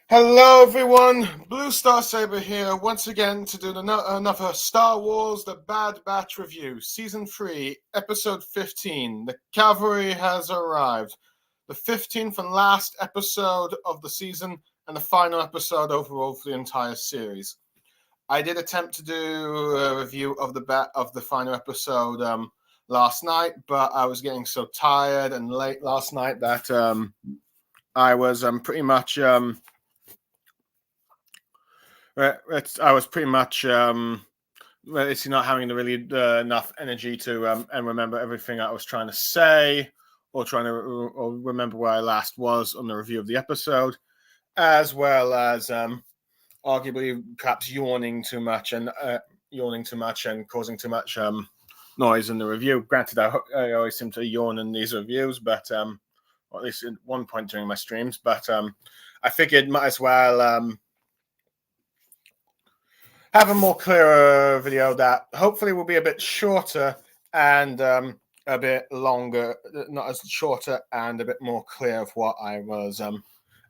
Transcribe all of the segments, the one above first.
Hello, everyone. Blue Star Saber here once again to do another Star Wars: The Bad Batch review, Season 3, Episode 15. The Cavalry has arrived. The 15th and last episode of the season, and the final episode overall for the entire series. I did attempt to do a review of the final episode last night, but I was getting so tired and late last night that I was pretty much. I was pretty much it's not having really enough energy to and remember everything I was trying to say, or remember where I last was on the review of the episode, as well as arguably perhaps yawning too much and causing too much noise in the review. Granted, I always seem to yawn in these reviews, but or at least at one point during my streams. But I figured might as well. Have a more clearer video that hopefully will be a bit shorter and a bit longer, not as shorter and a bit more clear of what I was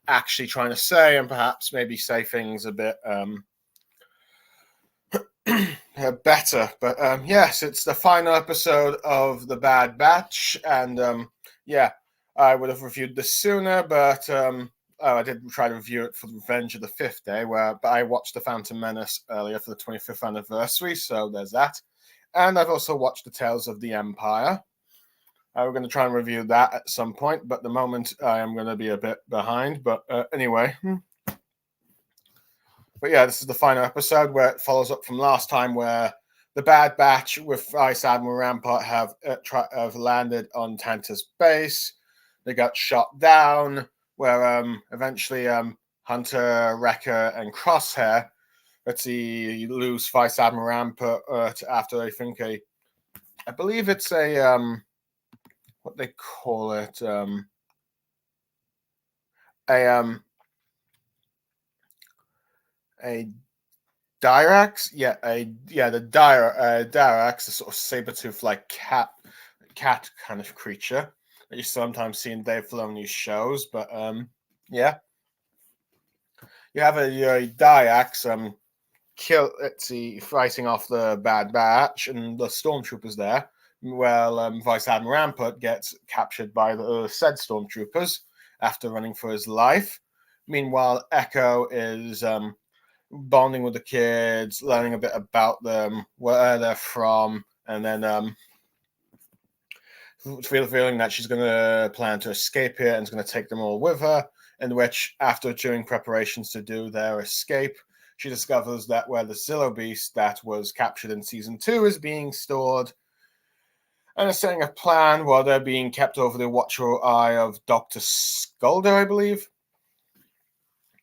actually trying to say, and perhaps maybe say things a bit better. But yes, it's the final episode of The Bad Batch, and yeah, I would have reviewed this sooner, but I did try to review it for Revenge of the Fifth Day, but I watched The Phantom Menace earlier for the 25th anniversary, so there's that. And I've also watched The Tales of the Empire. We're going to try and review that at some point, but at the moment I am going to be a bit behind. But anyway. But yeah, this is the final episode where it follows up from last time, where the Bad Batch with Vice Admiral Rampart have landed on Tanta's base. They got shot down, where eventually Hunter, Wrecker, and Crosshair, you lose Vice Admiral Rampart after I believe it's a what they call it, a Dirax, the Dirax, a sort of saber-tooth like cat kind of creature that you sometimes see in Dave Filoni's shows, but yeah, you have a Dirax fighting off the Bad Batch and the stormtroopers there. Well, Vice Admiral Rampart gets captured by the said stormtroopers after running for his life. Meanwhile, Echo is bonding with the kids, learning a bit about them, where they're from, and then feeling that she's going to plan to escape here and is going to take them all with her, in which, after doing preparations to do their escape, she discovers that where the Zillo Beast that was captured in Season 2 is being stored, and is setting a plan while they're being kept over the watchful eye of Dr. Skulder, I believe.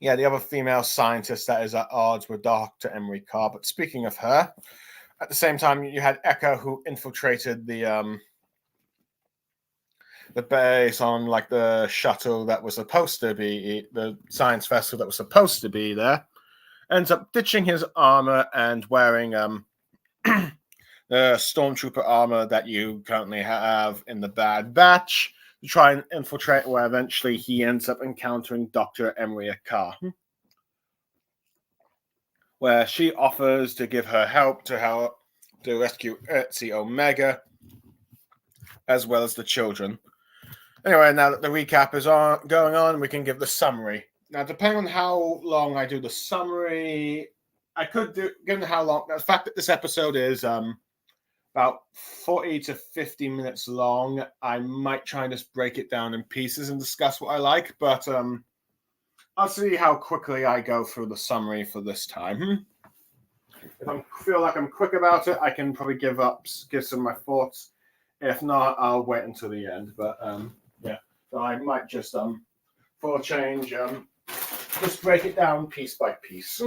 Yeah, the other female scientist that is at odds with Dr. Emery Carr. But speaking of her, at the same time, you had Echo, who infiltrated the base on like the shuttle that was supposed to be the science vessel that was supposed to be there. Ends up ditching his armor and wearing the stormtrooper armor that you currently have in the Bad Batch to try and infiltrate, where eventually he ends up encountering Dr. Emery Carr, where she offers to give her help to rescue Ertzi Omega, as well as the children. Anyway, now that the recap is going on, we can give the summary. Now, depending on how long I do the summary, I could do, given how long, the fact that this episode is about 40 to 50 minutes long, I might try and just break it down in pieces and discuss what I like, but I'll see how quickly I go through the summary for this time. If I feel like I'm quick about it, I can probably give some of my thoughts. If not, I'll wait until the end. But yeah, so I might just for a change, just break it down piece by piece.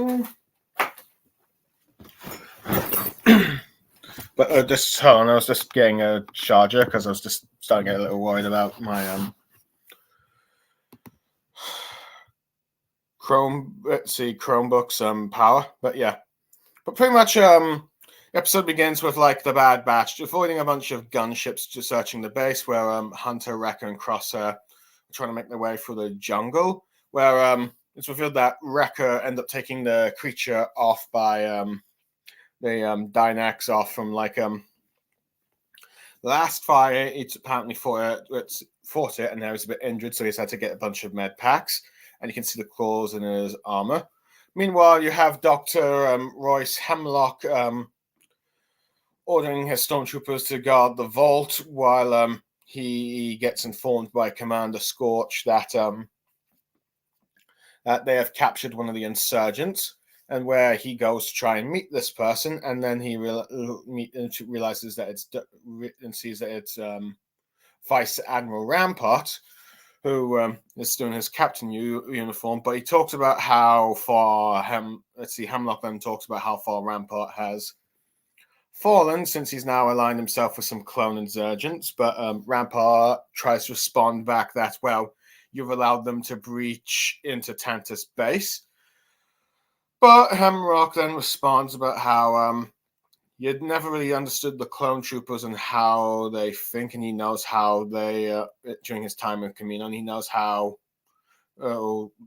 But just hold on, I was just getting a charger because I was just starting to get a little worried about my Chromebook's power. But yeah, but pretty much the episode begins with like the Bad Batch avoiding a bunch of gunships, just searching the base, where Hunter, Wrecker, and Crosshair are trying to make their way through the jungle, where it's revealed that Wrecker ended up taking the creature off by the Dynax off from last fire. It's apparently fought it, and now he's a bit injured, so he's had to get a bunch of med packs, and you can see the claws in his armor. Meanwhile, you have Dr. Royce Hemlock ordering his stormtroopers to guard the vault while he gets informed by Commander Scorch that they have captured one of the insurgents, and where he goes to try and meet this person, and then he realizes that and sees that it's Vice Admiral Rampart, who is still in his captain uniform. But he talks about how far Hemlock then talks about how far Rampart has fallen since he's now aligned himself with some clone insurgents. But Rampart tries to respond back that, well, you've allowed them to breach into Tantus base. But Hemlock then responds about how you'd never really understood the clone troopers and how they think, and he knows how they, during his time in Kamino, and he knows how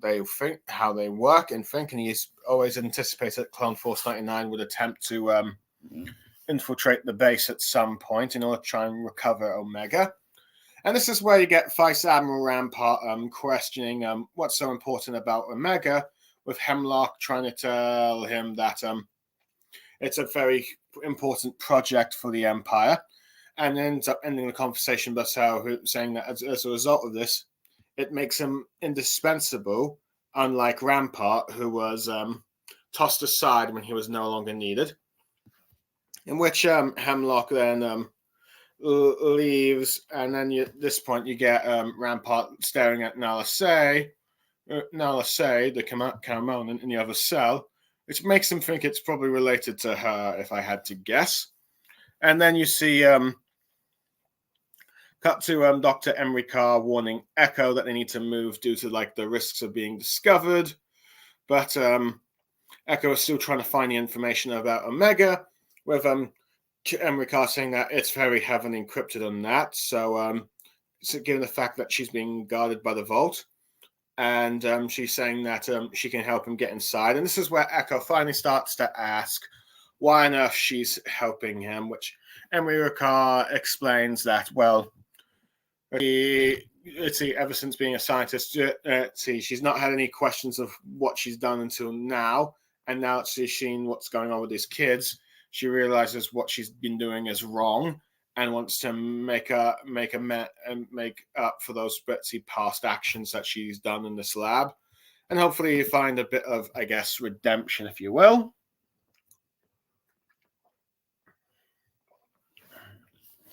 they think, how they work and think, and he's always anticipated that Clone Force 99 would attempt to infiltrate the base at some point in order to try and recover Omega. And this is where you get Vice Admiral Rampart questioning what's so important about Omega, with Hemlock trying to tell him that it's a very important project for the Empire, and ends up ending the conversation by saying that as a result of this, it makes him indispensable, unlike Rampart, who was tossed aside when he was no longer needed. In which Hemlock then leaves, and then at this point you get Rampart staring at Nala Se, the Caramonan in the other cell, which makes him think it's probably related to her, if I had to guess. And then you see cut to Dr. Emery Carr warning Echo that they need to move due to the risks of being discovered. But Echo is still trying to find the information about Omega, with Emery Carr saying that it's very heavily encrypted on that. So given the fact that she's being guarded by the Vault, and she's saying that she can help him get inside. And this is where Echo finally starts to ask why on earth she's helping him, which Emery Carr explains that, well, ever since being a scientist, she's not had any questions of what she's done until now. And now that she's seen what's going on with these kids, she realizes what she's been doing is wrong, and wants to make up for those past actions that she's done in this lab, and hopefully you find a bit of, I guess, redemption, if you will.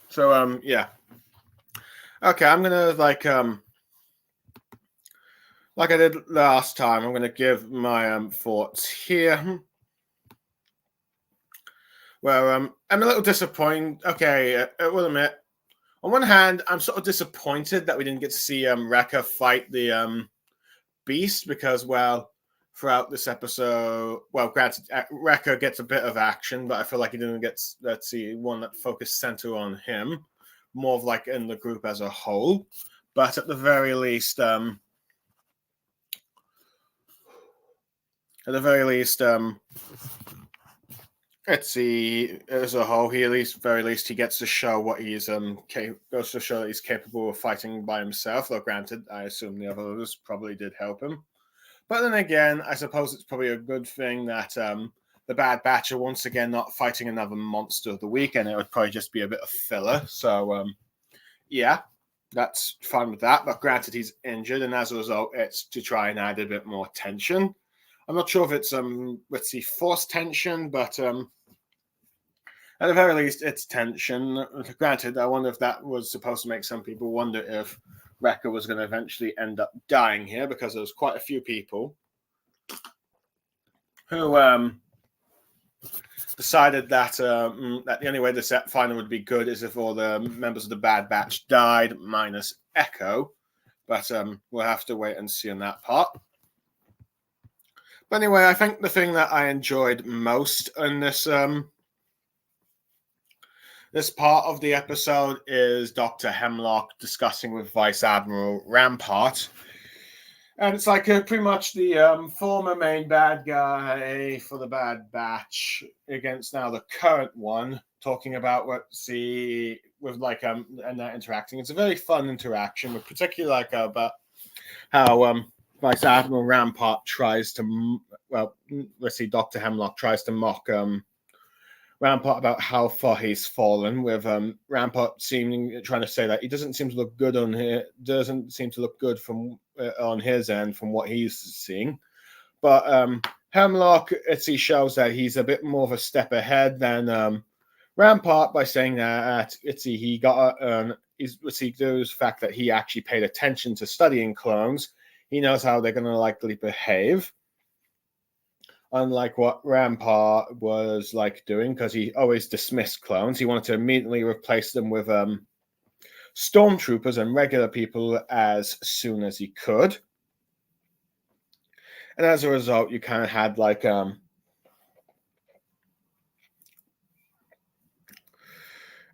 So yeah, okay, I'm gonna like I did last time, I'm gonna give my thoughts here. Well, I'm a little disappointed. Okay, I will admit, on one hand, I'm sort of disappointed that we didn't get to see Wrecker fight the Beast, because, well, throughout this episode, well, granted, Wrecker gets a bit of action, but I feel like he didn't get, let's see, one that focused center on him, more of in the group as a whole. But at the very least, let's see, as a whole, he very least he gets to show what he's goes to show that he's capable of fighting by himself. Though granted, I assume the others probably did help him. But then again, I suppose it's probably a good thing that the Bad Batch are once again not fighting another monster of the week, and it would probably just be a bit of filler. So yeah, that's fine with that. But granted, he's injured, and as a result, it's to try and add a bit more tension. I'm not sure if it's let's see, forced tension, but at the very least, it's tension. Granted, I wonder if that was supposed to make some people wonder if Wrecker was going to eventually end up dying here, because there was quite a few people who decided that that the only way the set final would be good is if all the members of the Bad Batch died, minus Echo. But we'll have to wait and see on that part. But anyway, I think the thing that I enjoyed most in this this part of the episode is Dr. Hemlock discussing with Vice Admiral Rampart And it's like pretty much the former main bad guy for the Bad Batch against now the current one, talking about what see with like and they're interacting. It's a very fun interaction, with particularly like about how Vice Admiral Rampart tries to let's see, Dr. Hemlock tries to mock Rampart about how far he's fallen, with Rampart seeming trying to say that he doesn't seem to look good on here, doesn't seem to look good from on his end from what he's seeing. But Hemlock, he shows that he's a bit more of a step ahead than Rampart by saying that he got is the fact that he actually paid attention to studying clones. He knows how they're going to likely behave. Unlike what Rampart was like doing, because he always dismissed clones. He wanted to immediately replace them with stormtroopers and regular people as soon as he could. And as a result, you kind of had like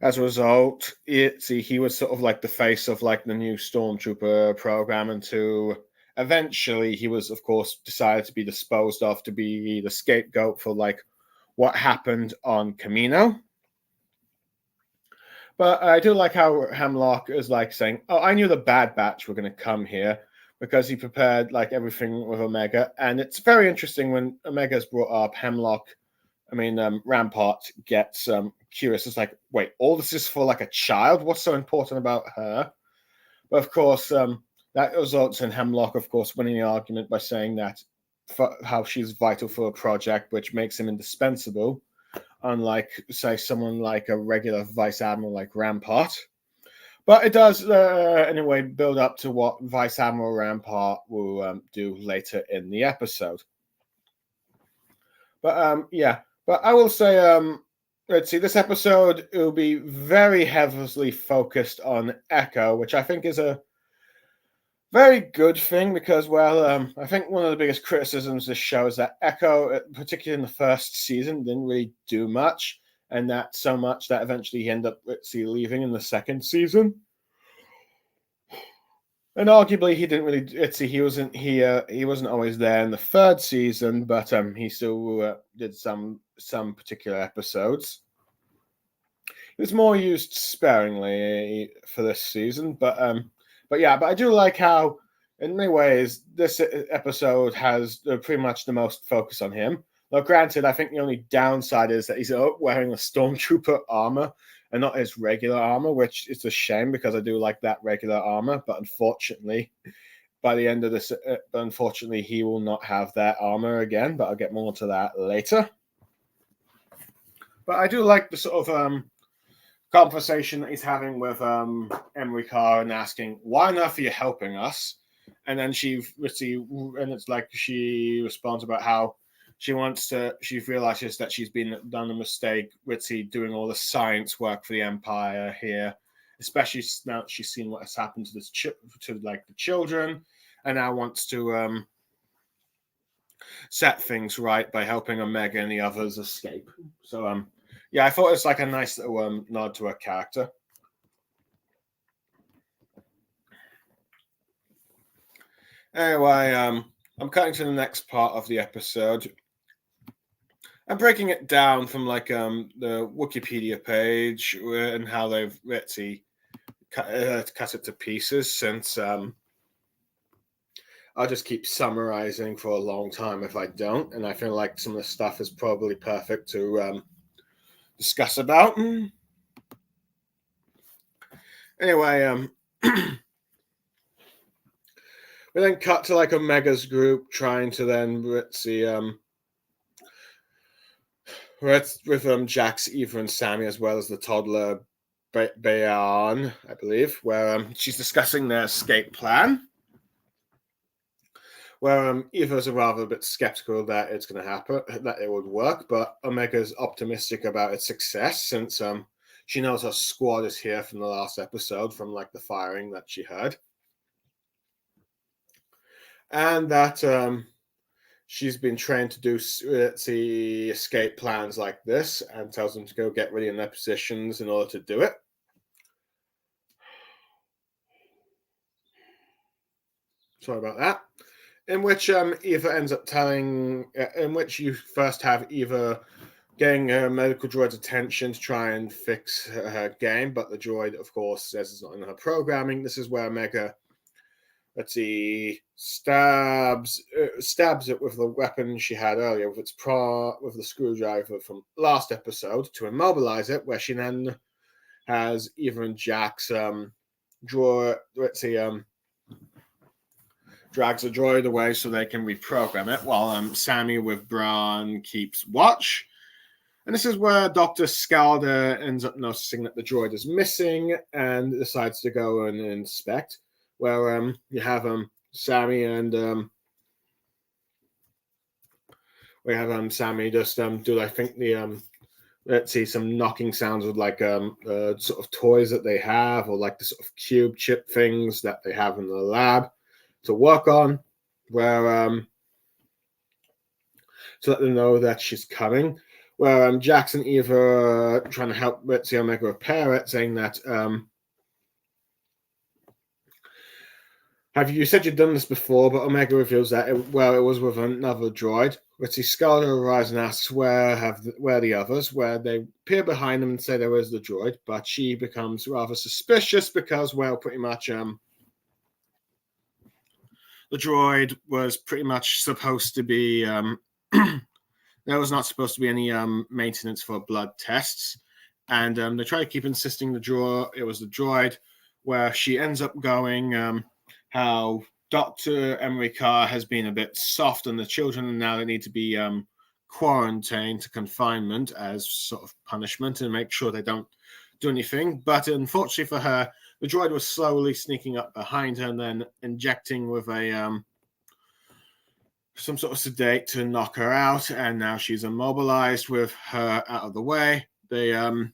as a result, he was sort of like the face of like the new stormtrooper program, until eventually he was, of course, decided to be disposed of to be the scapegoat for like what happened on Kamino. But I do like how Hemlock is like saying, "Oh, I knew the Bad Batch were going to come here," because he prepared like everything with Omega. And it's very interesting when Omega's brought up, Rampart gets curious. It's like, wait, all this is for like a child? What's so important about her? But of course, that results in Hemlock, of course, winning the argument by saying that how she's vital for a project, which makes him indispensable, unlike, say, someone like a regular Vice Admiral like Rampart. But it does, anyway, build up to what Vice Admiral Rampart will do later in the episode. But but I will say, let's see, this episode will be very heavily focused on Echo, which I think is a very good thing, because, well, I think one of the biggest criticisms of this show is that Echo, particularly in the first season, didn't really do much, and that so much that eventually he ended up leaving in the second season. And arguably, he didn't really. He wasn't always there in the third season, but he still did some particular episodes. He was more used sparingly for this season, but I do like how, in many ways, this episode has pretty much the most focus on him. Now, granted, I think the only downside is that he's wearing a stormtrooper armor and not his regular armor, which is a shame, because I do like that regular armor. But unfortunately, by the end of this, he will not have that armor again. But I'll get more to that later. But I do like the sort of conversation that he's having with Emery Carr and asking, "Why on earth are you helping us?" And then she responds about how she realizes that she's done a mistake with doing all the science work for the Empire here, especially now that she's seen what has happened to the children, and now wants to set things right by helping Omega and the others escape. So I thought it was like a nice little nod to her character. Anyway, I'm cutting to the next part of the episode. I'm breaking it down from like the Wikipedia page and how they've cut it to pieces, since I'll just keep summarizing for a long time if I don't, and I feel like some of the stuff is probably perfect to discuss about. Anyway, we then cut to like Omega's group trying to then with Jax, Eva, and Sammy, as well as the toddler Bayan, I believe, where she's discussing their escape plan. Where Eva's rather a bit skeptical that it's going to happen, that it would work, but Omega's optimistic about its success, since she knows her squad is here from the last episode, from like the firing that she heard, and that she's been trained to do escape plans like this, and tells them to go get ready in their positions in order to do it. Sorry about that. in which Eva ends up in which you first have Eva getting her medical droid's attention to try and fix her game, but the droid, of course, says it's not in her programming. This is where Omega, stabs it with the weapon she had earlier, with the screwdriver from last episode to immobilize it, where she then has Eva and Jax drags the droid away so they can reprogram it, while Sammy with Braun keeps watch. And this is where Dr. Scalder ends up noticing that the droid is missing and decides to go and inspect, where you have Sammy and we have Sammy just do, I think, the some knocking sounds with like sort of toys that they have, or like the sort of cube chip things that they have in the lab to work on, where to let them know that she's coming. Where Jax and Eva are trying to help Ritzy Omega repair it, saying that you said you'd done this before, but Omega reveals that it was with another droid. Ritzy Scalder arrives and asks where the others, where they appear behind them and say there is the droid, but she becomes rather suspicious because, well, pretty much the droid was pretty much supposed to be there was not supposed to be any maintenance for blood tests, and they try to keep insisting it was the droid, where she ends up going how Dr. Emery Carr has been a bit soft on the children, and now they need to be quarantined to confinement as sort of punishment and make sure they don't do anything. But unfortunately for her, the droid was slowly sneaking up behind her and then injecting with some sort of sedate to knock her out, and now she's immobilized with her out of the way. The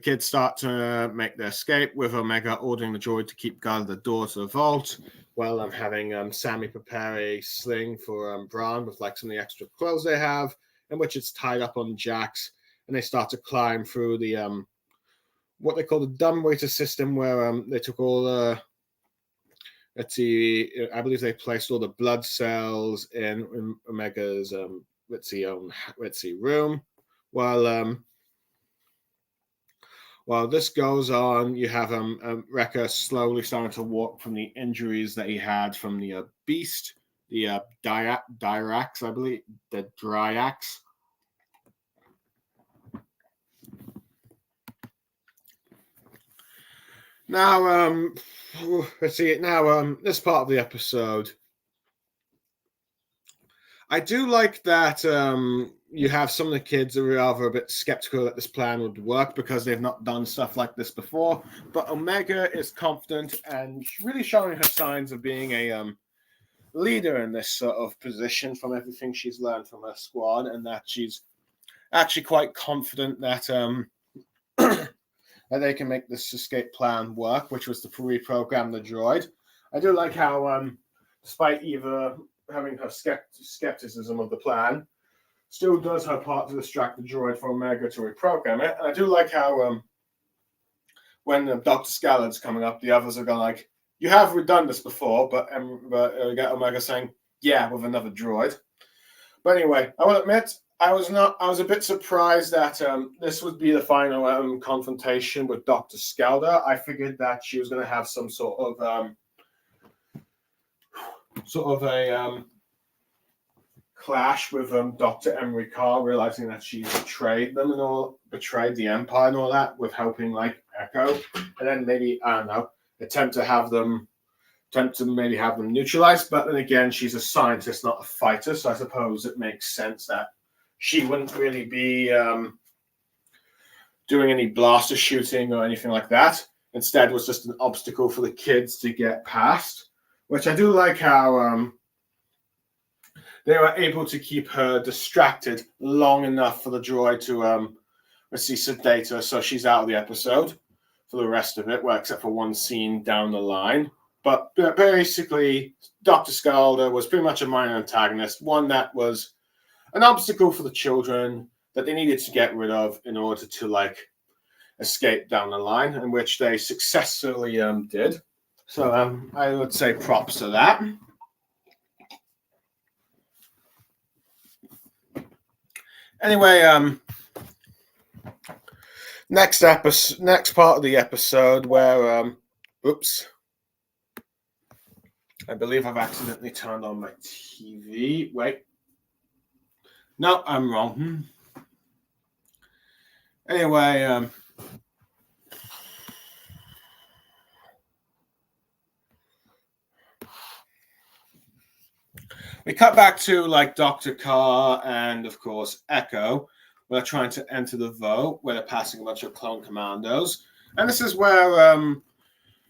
kids start to make their escape, with Omega ordering the droid to keep guard at the door to the vault, while I'm having Sammy prepare a sling for Braun with like some of the extra clothes they have, in which it's tied up on Jax, and they start to climb through the what they call the dumbwaiter system, where they took all the I believe they placed all the blood cells in Omega's Ritzy room. While this goes on, you have Wrecker slowly starting to walk from the injuries that he had from the beast, the Dirax, I believe, the Dryax. Now, let's see it now. This part of the episode, I do like that you have some of the kids who are rather a bit skeptical that this plan would work because they've not done stuff like this before. But Omega is confident and really showing her signs of being a leader in this sort of position from everything she's learned from her squad, and that she's actually quite confident that that they can make this escape plan work, which was to reprogram the droid. I do like how, despite Eva having her skepticism of the plan, still does her part to distract the droid for Omega to reprogram it. And I do like how when Dr. Scallard's coming up, the others are going like, you have done this before, but get Omega saying, yeah, with another droid. But anyway, I will admit, I was a bit surprised that this would be the final confrontation with Dr. Scalder. I figured that she was going to have some sort of a clash with Dr. Emery Carr, realizing that she betrayed them and all, betrayed the Empire and all that, with helping like Echo, and then maybe, I don't know, attempt to maybe have them neutralized. But then again, she's a scientist, not a fighter, so I suppose it makes sense that she wouldn't really be doing any blaster shooting or anything like that. Instead, was just an obstacle for the kids to get past, which I do like how they were able to keep her distracted long enough for the droid to sedate her, so she's out of the episode for the rest of it, well, except for one scene down the line. But basically, Dr. Scalder was pretty much a minor antagonist, one that was an obstacle for the children that they needed to get rid of in order to like escape down the line, in which they successfully did. So I would say props to that. Anyway, next part of the episode where oops, I believe I've accidentally turned on my TV. Wait, no, I'm wrong. Anyway, we cut back to like Dr. Carr and of course Echo. They're trying to enter the vault where they're passing a bunch of clone commandos, and this is where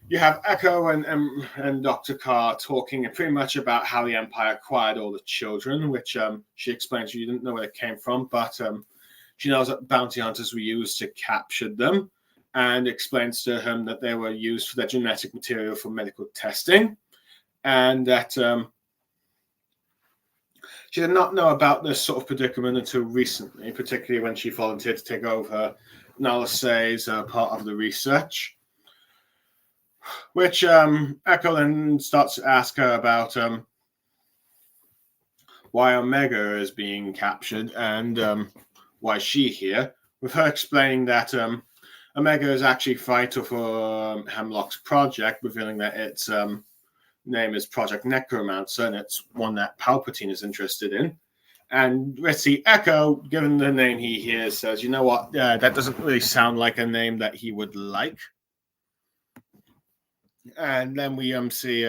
you have Echo and Dr. Carr talking pretty much about how the Empire acquired all the children, which she explains you didn't know where they came from, but she knows that bounty hunters were used to capture them, and explains to him that they were used for their genetic material for medical testing, and that she did not know about this sort of predicament until recently, particularly when she volunteered to take over Nala Se's part of the research. Which Echo then starts to ask her about why Omega is being captured and why is she here, with her explaining that Omega is actually vital for Hemlock's project, revealing that its name is Project Necromancer, and it's one that Palpatine is interested in. And let's see, Echo, given the name he hears, says, you know what, that doesn't really sound like a name that he would like. And then we see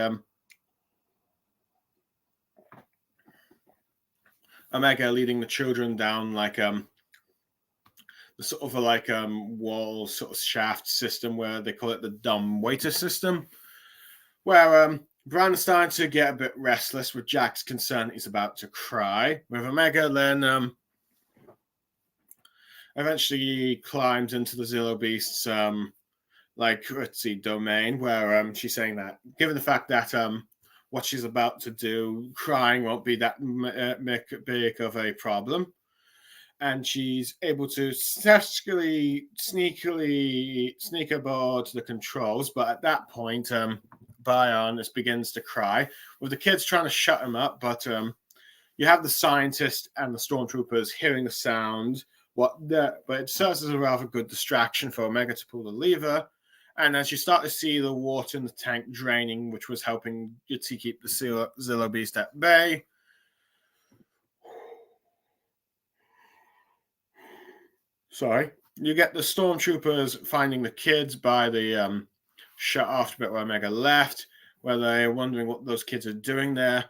Omega leading the children down like the sort of like wall sort of shaft system where they call it the dumb waiter system, where Bran's starting to get a bit restless with Jack's concern he's about to cry. With Omega then eventually climbs into the Zillo Beast's domain, where she's saying that given the fact that what she's about to do, crying won't be that big of a problem, and she's able to sneakily sneak aboard the controls. But at that point, Bion begins to cry, with the kids trying to shut him up. But you have the scientist and the stormtroopers hearing the sound. But it serves as a rather good distraction for Omega to pull the lever. And as you start to see the water in the tank draining, which was helping to keep the Zillo Beast at bay. Sorry. You get the stormtroopers finding the kids by the shut off bit where Omega left, where they're wondering what those kids are doing there.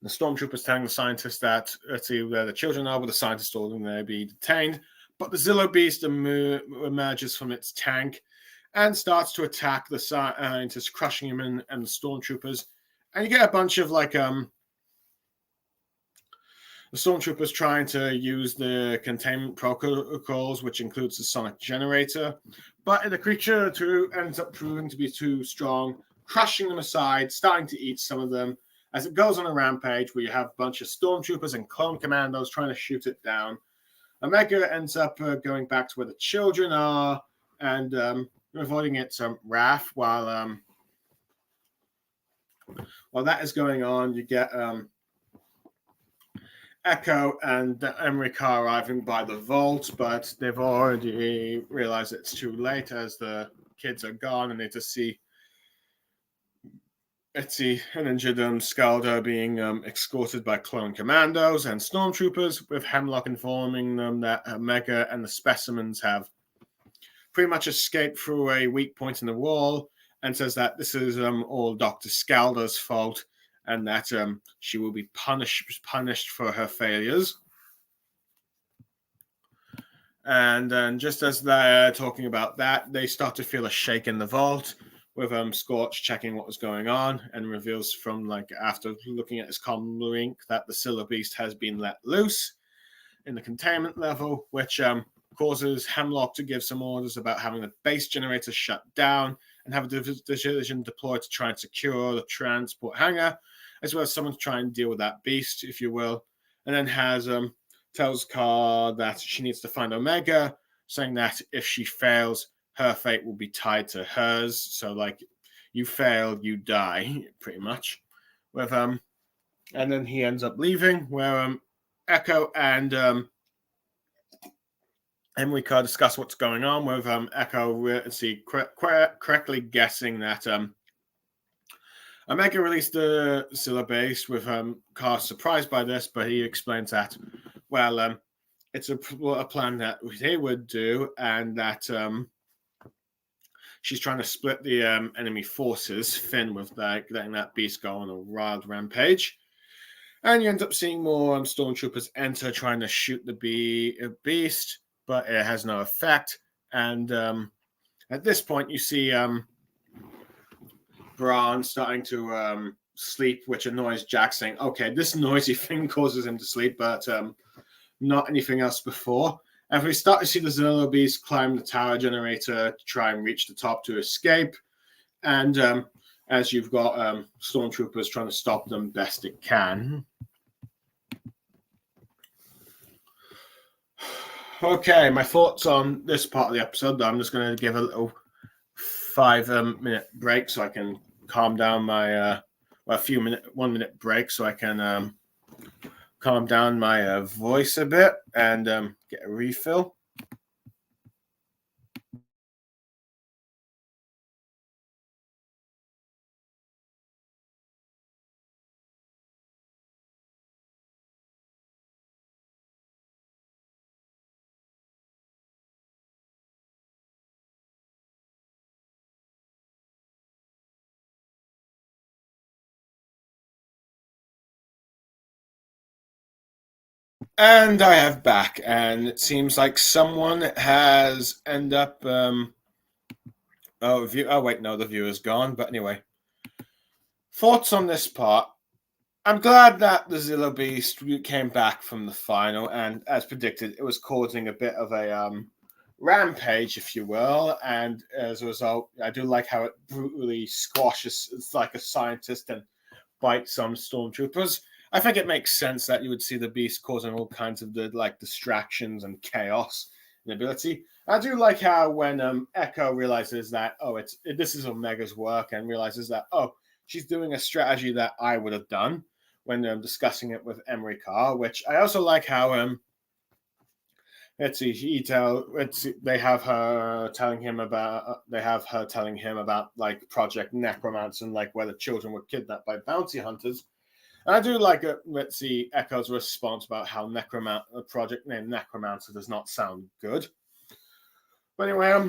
The stormtroopers telling the scientists that, let's see where the children are, with the scientists told them they'll be detained. But the Zillo Beast emerges from its tank and starts to attack the scientists, crushing him and the stormtroopers. And you get a bunch of like the stormtroopers trying to use the containment protocols, which includes the sonic generator. But the creature ends up proving to be too strong, crushing them aside, starting to eat some of them, as it goes on a rampage where you have a bunch of stormtroopers and clone commandos trying to shoot it down. Omega ends up going back to where the children are and avoiding its wrath. While that is going on, you get Echo and Emery Carr arriving by the vault, but they've already realized it's too late as the kids are gone, and they just see an injured Scalder being escorted by clone commandos and stormtroopers, with Hemlock informing them that Omega and the specimens have pretty much escaped through a weak point in the wall, and says that this is all Dr. Scalder's fault, and that she will be punished for her failures. And then just as they're talking about that, they start to feel a shake in the vault, with Scorch checking what was going on, and reveals from after looking at his comm link that the Zillo Beast has been let loose in the containment level, which causes Hemlock to give some orders about having the base generator shut down and have a division deployed to try and secure the transport hangar, as well as someone to try and deal with that beast, if you will. And then tells Carr that she needs to find Omega, saying that if she fails, her fate will be tied to hers. So, you fail, you die, pretty much. With and then he ends up leaving, where Echo and Emrika discuss what's going on, with Echo correctly guessing that Omega released the syllabase, with Car surprised by this, but he explains that, well, it's a plan that they would do, and that she's trying to split the enemy forces, Finn, with letting that beast go on a wild rampage. And you end up seeing more stormtroopers enter, trying to shoot the beast, but it has no effect. And at this point, you see Bran starting to sleep, which annoys Jack, saying, okay, this noisy thing causes him to sleep, but not anything else before. And we start to see the Zillo Beast climb the tower generator to try and reach the top to escape. And as you've got stormtroopers trying to stop them best it can. Okay, my thoughts on this part of the episode. I'm just going to give a little 5-minute break so I can calm down my 1 minute break so I can calm down my voice a bit and get a refill. And I have back, and it seems like someone has ended up. Oh wait, no, the viewer's gone. But anyway, thoughts on this part. I'm glad that the Zillo Beast came back from the final, and as predicted, it was causing a bit of a rampage, if you will. And as a result, I do like how it brutally squashes. It's like a scientist and bites some stormtroopers. I think it makes sense that you would see the beast causing all kinds of distractions and chaos and ability. I do like how when Echo realizes that this is Omega's work, and realizes that she's doing a strategy that I would have done when discussing it with Emrika, which I also like how they have her telling him about like Project Necromancer, and like where the children were kidnapped by bounty hunters. And I do like Echo's response about how a project named Necromancer does not sound good. But anyway,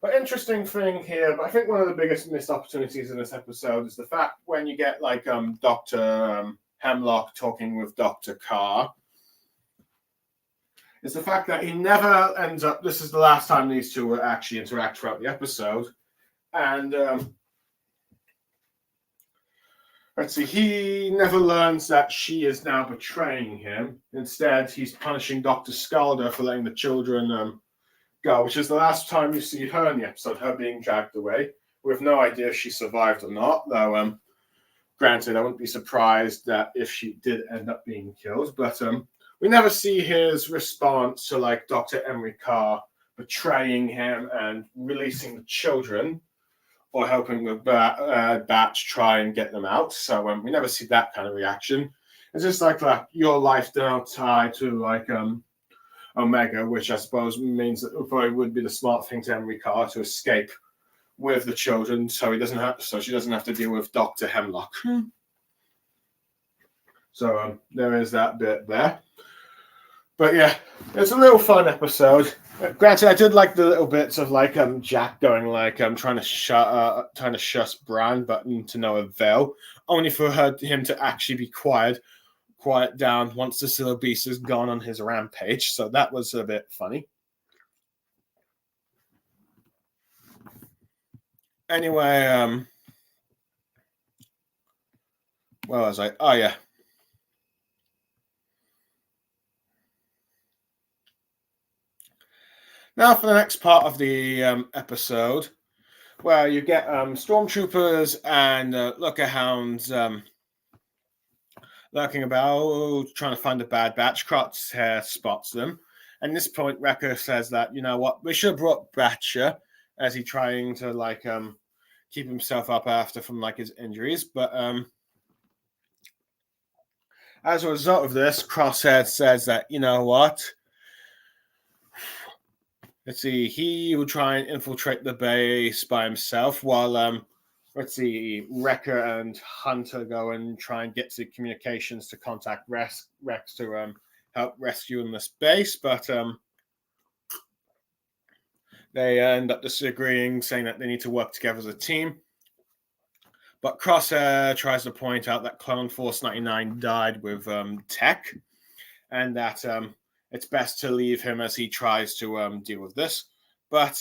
but interesting thing here, but I think one of the biggest missed opportunities in this episode is the fact when you get like Dr. Hemlock talking with Dr. Carr, is the fact that he never ends up. This is the last time these two will actually interact throughout the episode, and let's see, he never learns that she is now betraying him. Instead, he's punishing Dr. Skalder for letting the children go, which is the last time you see her in the episode, her being dragged away. We have no idea if she survived or not, though, granted, I wouldn't be surprised that if she did end up being killed, but we never see his response to, like, Dr. Emery Carr betraying him and releasing the children, or helping with Batch try and get them out. So we never see that kind of reaction. It's just like your life now tied to like Omega, which I suppose means that it probably would be the smart thing to Emrika to escape with the children, so she doesn't have to deal with Dr. Hemlock. So there is that bit there. But yeah, it's a little fun episode. Granted, I did like the little bits of like Jack going like trying to shush Bran, but to no avail. Only for him to actually be quiet down once the Zillo Beast has gone on his rampage. So that was a bit funny. Anyway, where was I? Oh yeah. Now for the next part of the episode, where you get stormtroopers and looker hounds lurking about, trying to find a bad batch. Crosshair spots them. And at this point, Wrecker says that, you know what, we should have brought Batcher, as he's trying to like keep himself up after from like his injuries. But as a result of this, Crosshair says that, you know what? Let's see, he will try and infiltrate the base by himself while let's see, Wrecker and Hunter go and try and get to communications to contact Rex to help rescue in this base, but they end up disagreeing, saying that they need to work together as a team. But Crosshair tries to point out that Clone Force 99 died with Tech, and that it's best to leave him as he tries to deal with this. But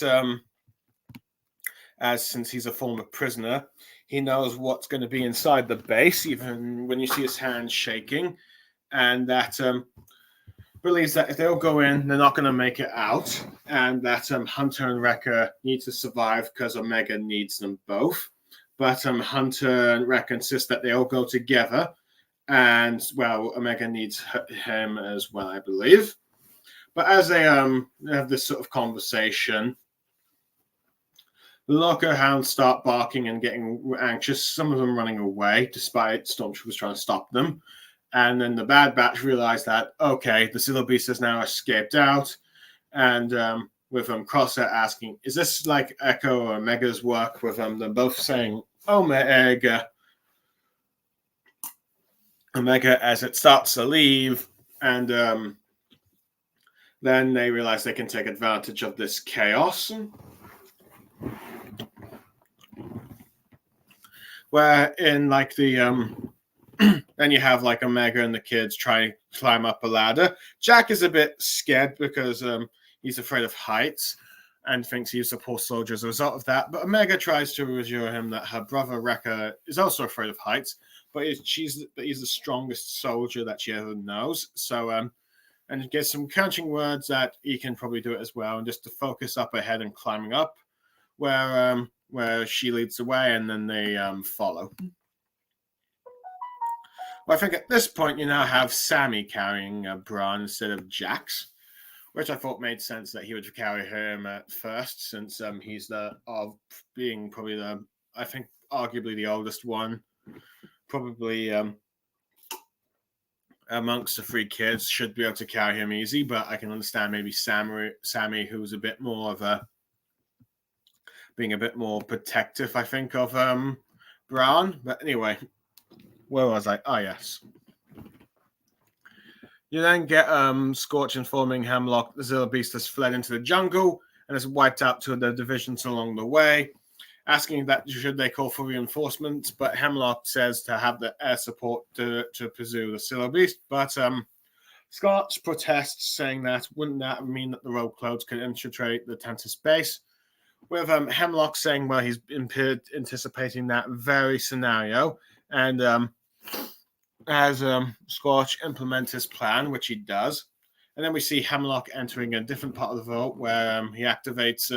as since he's a former prisoner, he knows what's going to be inside the base, even when you see his hand shaking, and that believes that if they'll go in, they're not going to make it out, and that Hunter and Wrecker need to survive because Omega needs them both. But Hunter and Wrecker insist that they all go together, and, well, Omega needs him as well, I believe. But as they have this sort of conversation, the Loco Hounds start barking and getting anxious, some of them running away, despite Stormtroopers trying to stop them. And then the Bad Batch realize that, okay, the Zillo Beast has now escaped out. And with Crosshair asking, is this like Echo or Omega's work? With them both saying, Omega, as it starts to leave. And then they realize they can take advantage of this chaos. Where in like the then you have like Omega and the kids try to climb up a ladder. Jack is a bit scared because he's afraid of heights and thinks he's a poor soldier as a result of that. But Omega tries to assure him that her brother Wrecker is also afraid of heights, but he's the strongest soldier that she ever knows. So and gets some encouraging words that he can probably do it as well, and just to focus up ahead and climbing up, where she leads the way, and then they follow. Well, I think at this point you now have Sammy carrying Bron instead of Jax, which I thought made sense that he would carry him at first, since he's being probably I think arguably the oldest one, probably amongst the three kids, should be able to carry him easy. But I can understand maybe Sammy, who's a bit more of being a bit more protective, I think, of Bron. But anyway, where was I? Oh, yes. You then get Scorch informing Hemlock the Zillo Beast has fled into the jungle and has wiped out two of the divisions along the way, asking that should they call for reinforcements. But Hemlock says to have the air support to pursue the Zillo Beast. But Scorch protests, saying that wouldn't that mean that the rogue clones could infiltrate the Tantus base? With Hemlock saying, well, he's anticipating that very scenario. And as Scorch implements his plan, which he does. And then we see Hemlock entering a different part of the vault where he activates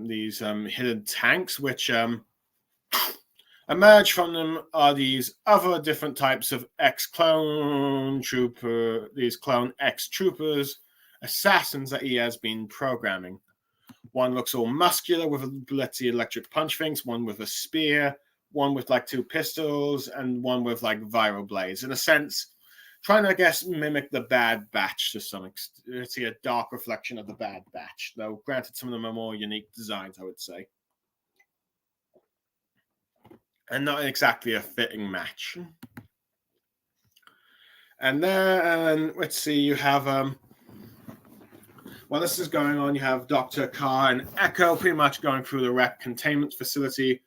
these hidden tanks, which emerge from them are these other different types of clone X-troopers, assassins that he has been programming. One looks all muscular with blitzy electric punch things, one with a spear, one with like two pistols, and one with like viral blades. In a sense, trying to, I guess, mimic the Bad Batch to some extent. See a dark reflection of the Bad Batch, though granted some of them are more unique designs, I would say. And not exactly a fitting match. And then, let's see, you have... while this is going on, you have Dr. Carr and Echo pretty much going through the wreck containment facility,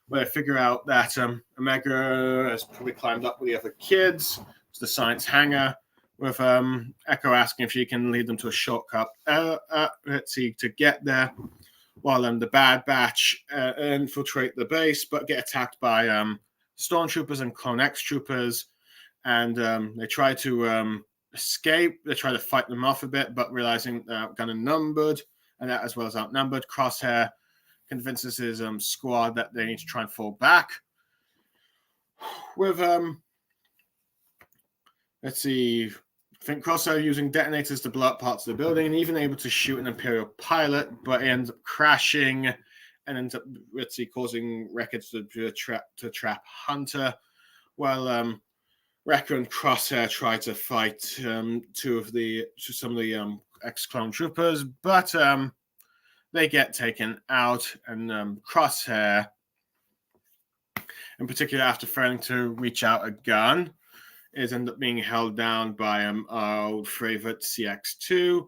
where they figure out that Omega has probably climbed up with the other kids to the science hangar, with Echo asking if she can lead them to a shortcut, let's see, to get there, while the Bad Batch infiltrate the base, but get attacked by stormtroopers and Clone X troopers, and they try to escape. They try to fight them off a bit, but realizing they're outnumbered, and that as well as outnumbered, Crosshair convinces his squad that they need to try and fall back. With let's see, I think Crosshair using detonators to blow up parts of the building and even able to shoot an Imperial pilot, but ends up crashing and ends up causing Wrecker to trap Hunter, while Wrecker and Crosshair try to fight some of the ex-clone troopers, but they get taken out, and Crosshair, in particular, after failing to reach out a gun, is end up being held down by our old favorite CX2,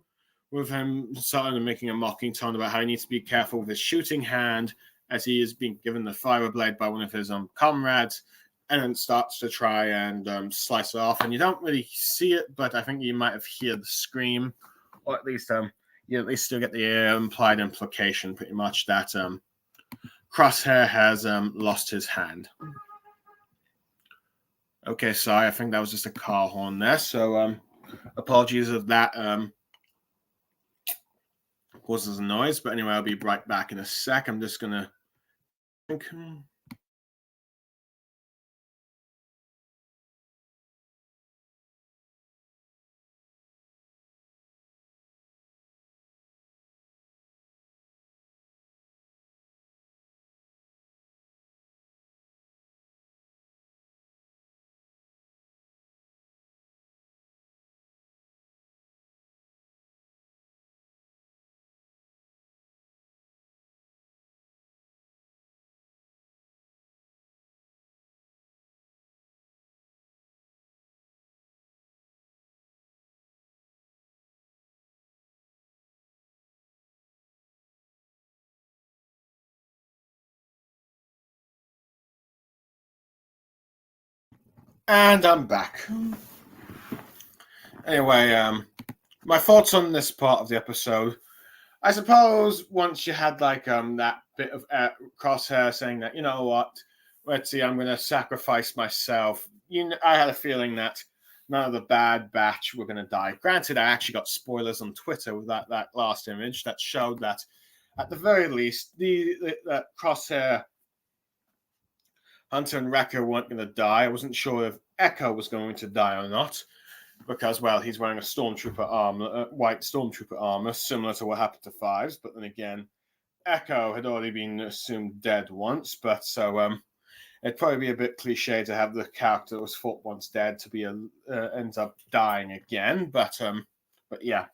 with him starting making a mocking tone about how he needs to be careful with his shooting hand as he is being given the fire blade by one of his comrades, and then starts to try and slice it off. And you don't really see it, but I think you might have heard the scream, or at least you at least still get the implied implication, pretty much, that Crosshair has lost his hand. Okay, sorry, I think that was just a car horn there. So apologies if that causes a noise. But anyway, I'll be right back in a sec. I'm just going to... And I'm back. Anyway, my thoughts on this part of the episode. I suppose once you had like that bit of Crosshair saying that, you know what, let's see, I'm going to sacrifice myself. I had a feeling that none of the Bad Batch were going to die. Granted, I actually got spoilers on Twitter with that last image that showed that, at the very least, the Crosshair, Hunter, and Wrecker weren't going to die. I wasn't sure if Echo was going to die or not, because, well, he's wearing a stormtrooper armor, white stormtrooper armor, similar to what happened to Fives. But then again, Echo had already been assumed dead once, but so it'd probably be a bit cliche to have the character that was thought once dead to be ends up dying again. But yeah.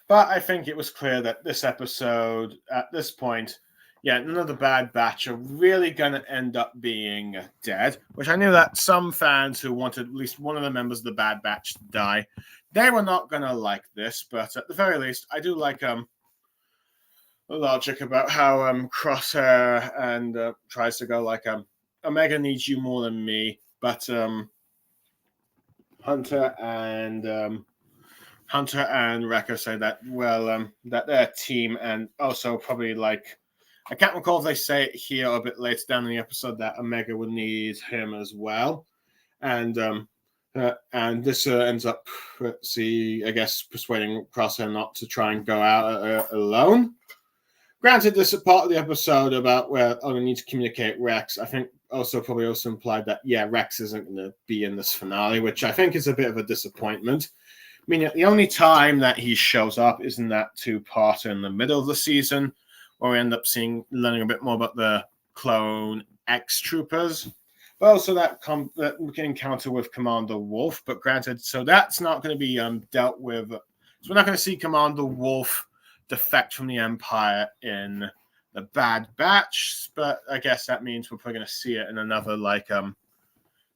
But I think it was clear that this episode, at this point, yeah, none of the Bad Batch are really going to end up being dead, which I knew that some fans who wanted at least one of the members of the Bad Batch to die, they were not going to like this. But at the very least, I do like the logic about how Crosshair and tries to go like, Omega needs you more than me, but Hunter and Wrecker say that, well, that they're a team, and also probably like, I can't recall if they say it here or a bit later down in the episode that Omega would need him as well. And this ends up, I guess, persuading Crosshair not to try and go out alone. Granted, this is part of the episode about where we need to communicate Rex. I think probably also implied that, yeah, Rex isn't going to be in this finale, which I think is a bit of a disappointment. I mean, the only time that he shows up is in that two-parter in the middle of the season, where we end up learning a bit more about the clone X-Troopers, but also that encounter with Commander Wolf. But granted, so that's not going to be dealt with. So we're not going to see Commander Wolf defect from the Empire in the Bad Batch, but I guess that means we're probably going to see it in another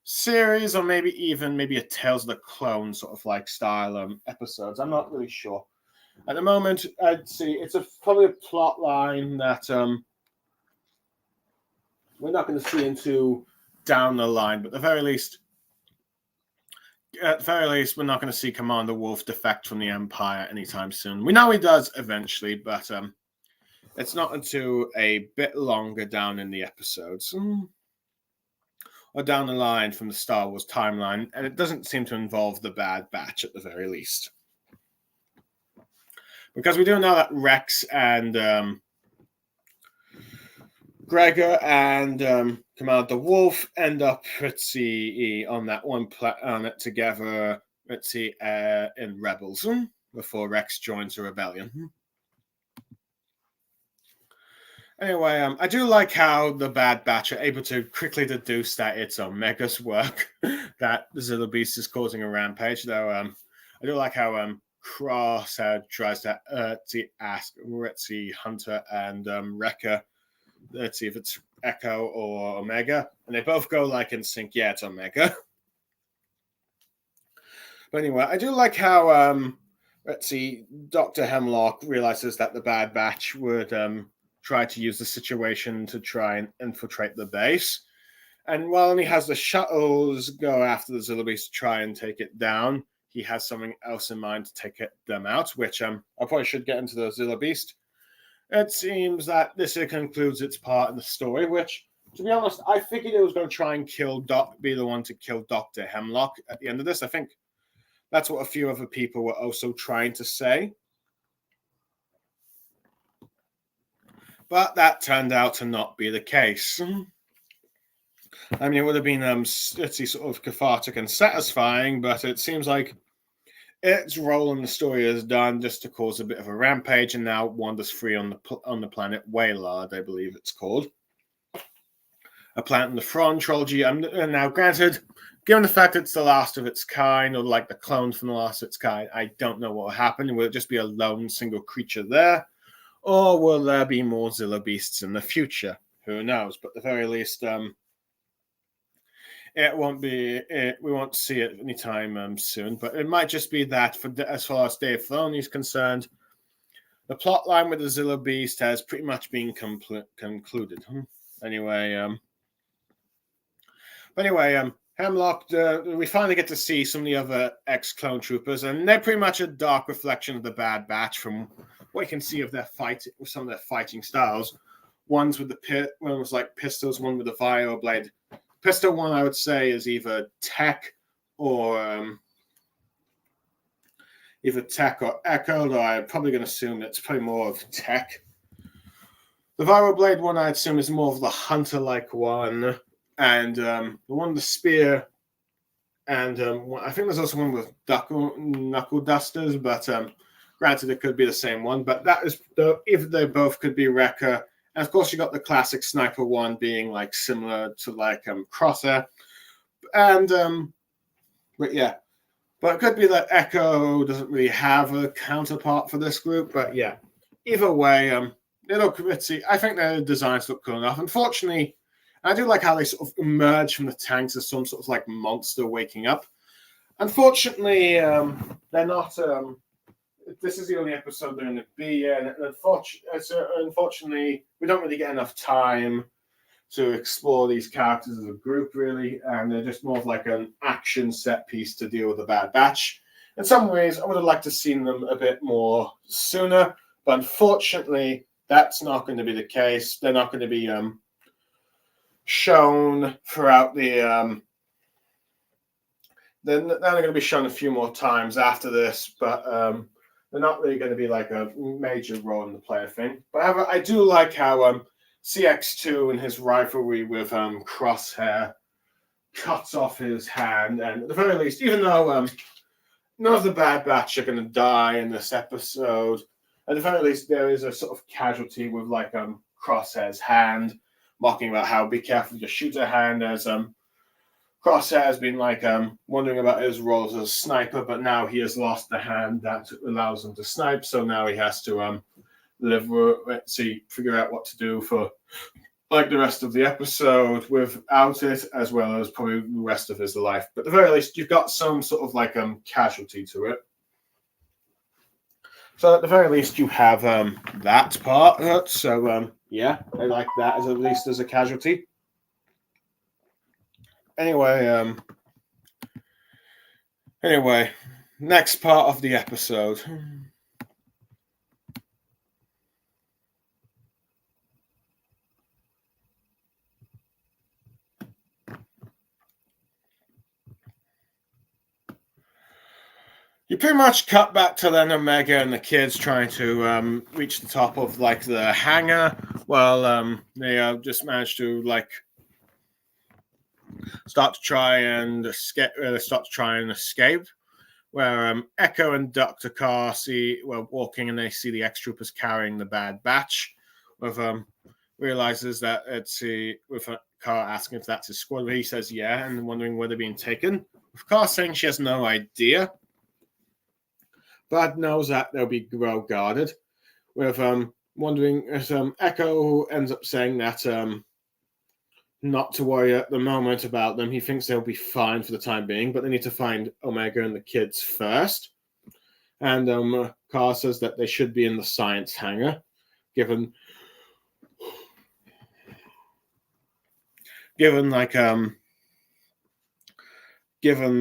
series, or maybe a Tales of the Clone sort of like style episodes. I'm not really sure. At the moment, I'd say it's probably a plot line that we're not going to see into down the line, but at the very least, we're not going to see Commander Wolf defect from the Empire anytime soon. We know he does eventually, but it's not until a bit longer down in the episodes, or down the line from the Star Wars timeline, and it doesn't seem to involve the Bad Batch at the very least. Because we do know that Rex and Gregor and Commander Wolf end up on that one planet together, in Rebels before Rex joins the rebellion. Anyway, I do like how the Bad Batch are able to quickly deduce that it's Omega's work that the Zilla Beast is causing a rampage. Though I do like how Crosshair tries to ask Hunter and Wrecker, let's see if it's Echo or Omega, and they both go like in sync. Yeah, it's Omega. But anyway, I do like how Dr. Hemlock realizes that the Bad Batch would try to use the situation to try and infiltrate the base. And while he has the shuttles go after the Zilla Beast to try and take it down, he has something else in mind to take them out, which I probably should get into the Zilla Beast. It seems that this concludes its part in the story, which, to be honest, I figured it was going to try and be the one to kill Dr. Hemlock at the end of this. I think that's what a few other people were also trying to say. But that turned out to not be the case. I mean, it would have been sort of cathartic and satisfying, but it seems like its role in the story is done just to cause a bit of a rampage, and now wanders free on the planet Waylard, I believe it's called. A planet in the Thrawn trilogy. And now, granted, given the fact it's the last of its kind, or like the clone from the last of its kind, I don't know what will happen. Will it just be a lone single creature there? Or will there be more Zilla Beasts in the future? Who knows? But at the very least, it won't be. We won't see it anytime soon. But it might just be that, as far as Dave Filoni is concerned, the plot line with the Zilla Beast has pretty much been concluded. Anyway, Hemlock, we finally get to see some of the other ex-clone troopers, and they're pretty much a dark reflection of the Bad Batch from what you can see of their some of their fighting styles. One was like pistols, one with a Vio blade. Pistol one, I would say, is either tech or Echo, though I'm probably going to assume it's probably more of tech. The Vio blade one, I assume, is more of the hunter-like one. And the one with the spear, and I think there's also one with knuckle dusters, but granted, it could be the same one. But that is, if they both could be Wrecker, and of course you got the classic sniper one being like similar to like Crosshair, and but it could be that Echo doesn't really have a counterpart for this group. But yeah, either way, I think their designs look cool enough. Unfortunately, I do like how they sort of emerge from the tanks as some sort of like monster waking up. Unfortunately, they're not. This is the only episode they're going to be in. And unfortunately, we don't really get enough time to explore these characters as a group, really. And they're just more of like an action set piece to deal with the Bad Batch. In some ways, I would have liked to have seen them a bit more sooner. But unfortunately, that's not going to be the case. They're not going to be shown throughout the they're going to be shown a few more times after this, but they're not really going to be like a major role in the player thing. But however, I do like how CX2 and his rivalry with Crosshair cuts off his hand, and at the very least, even though none of the Bad Batch are going to die in this episode, at the very least there is a sort of casualty with like Crosshair's hand, mocking about how be careful to shoot a hand, as Crosshair has been like wondering about his role as a sniper, but now he has lost the hand that allows him to snipe, so now he has to figure out what to do for like the rest of the episode without it, as well as probably the rest of his life. But at the very least, you've got some sort of like casualty to it. So at the very least, you have that part. So yeah, I like that at least as a casualty. Anyway, next part of the episode. You pretty much cut back to then Omega and the kids trying to reach the top of like the hangar, while they just managed to like start to try and escape. where Echo and Dr. Carr walking and they see the X-Troopers carrying the Bad Batch. With realizes that with Carr asking if that's his squad, he says yeah, and wondering where they're being taken. With Carr saying she has no idea, but knows that they'll be well guarded. With wondering as Echo ends up saying that not to worry at the moment about them. He thinks they'll be fine for the time being, but they need to find Omega and the kids first. And Carr says that they should be in the science hangar, given given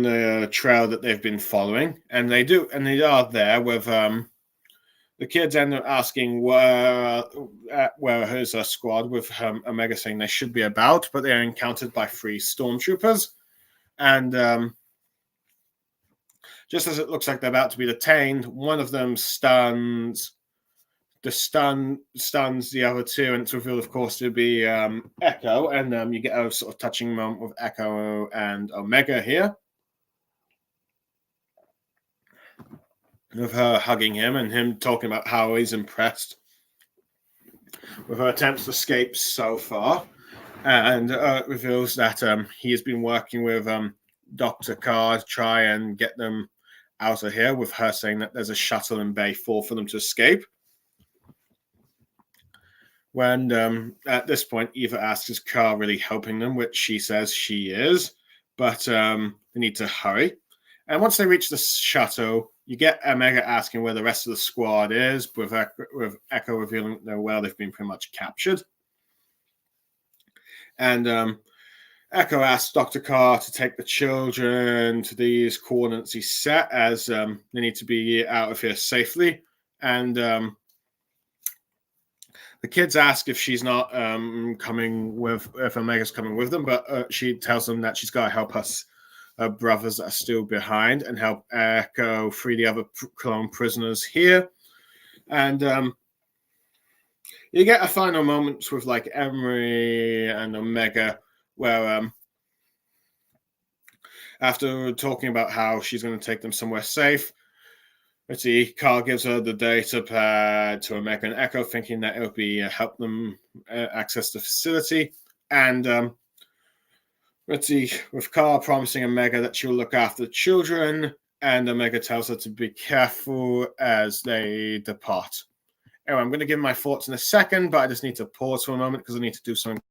the trail that they've been following, and they are there with the kids end up asking where is our squad, with Omega saying they should be about, but they are encountered by 3 stormtroopers, and just as it looks like they're about to be detained, one of them stuns the other 2, and it's revealed, of course, to be Echo, and you get a sort of touching moment with Echo and Omega here, with her hugging him and him talking about how he's impressed with her attempts to escape so far, and reveals that he has been working with Dr. Carr to try and get them out of here, with her saying that there's a shuttle in Bay 4 for them to escape. When at this point, Eva asks, is Carr really helping them? Which she says she is, but they need to hurry. And once they reach the shuttle, you get Omega asking where the rest of the squad is, with Echo revealing that they've been pretty much captured. And Echo asks Dr. Carr to take the children to these coordinates he set, as they need to be out of here safely. And the kids ask if she's not if Omega's coming with them, but she tells them that she's got to help her brothers that are still behind and help Echo free the other clone prisoners here. And you get a final moment with like Emery and Omega, where after talking about how she's going to take them somewhere safe, let's see, Carl gives her the data pad to Omega and Echo, thinking that it'll be help them access the facility. And let's see, with Carl promising Omega that she'll look after the children, and Omega tells her to be careful as they depart. Anyway, I'm going to give my thoughts in a second, but I just need to pause for a moment because I need to do something.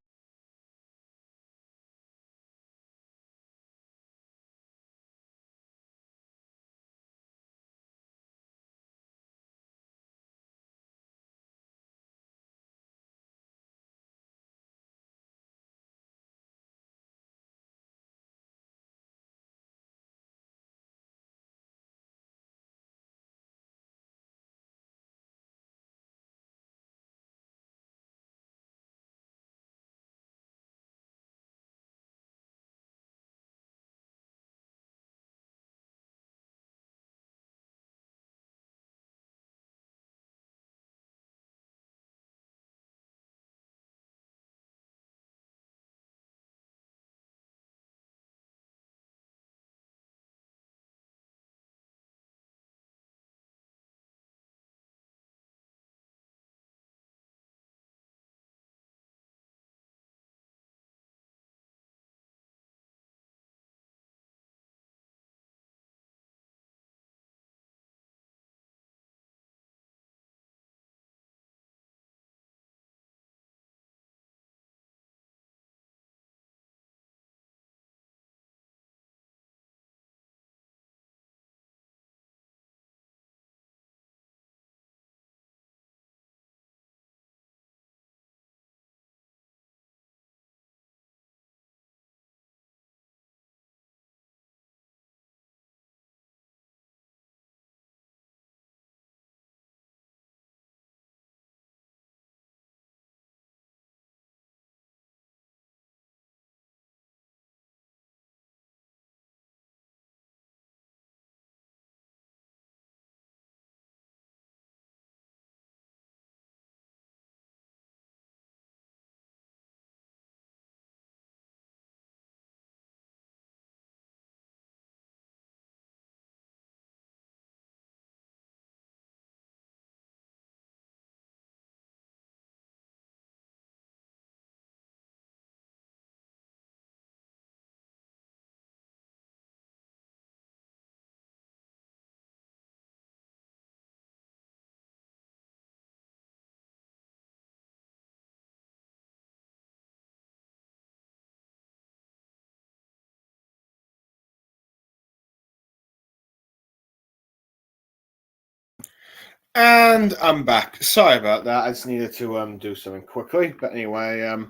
And I'm back. Sorry about that. I just needed to do something quickly. But anyway,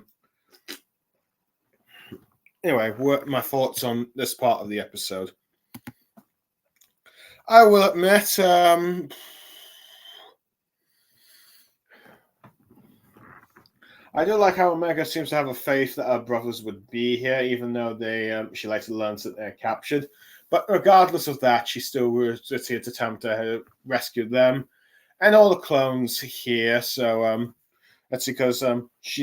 what my thoughts on this part of the episode? I will admit, I do like how Omega seems to have a faith that her brothers would be here, even though she later learns that they're captured. But regardless of that, she still was here to attempt to rescue them and all the clones here. So that's because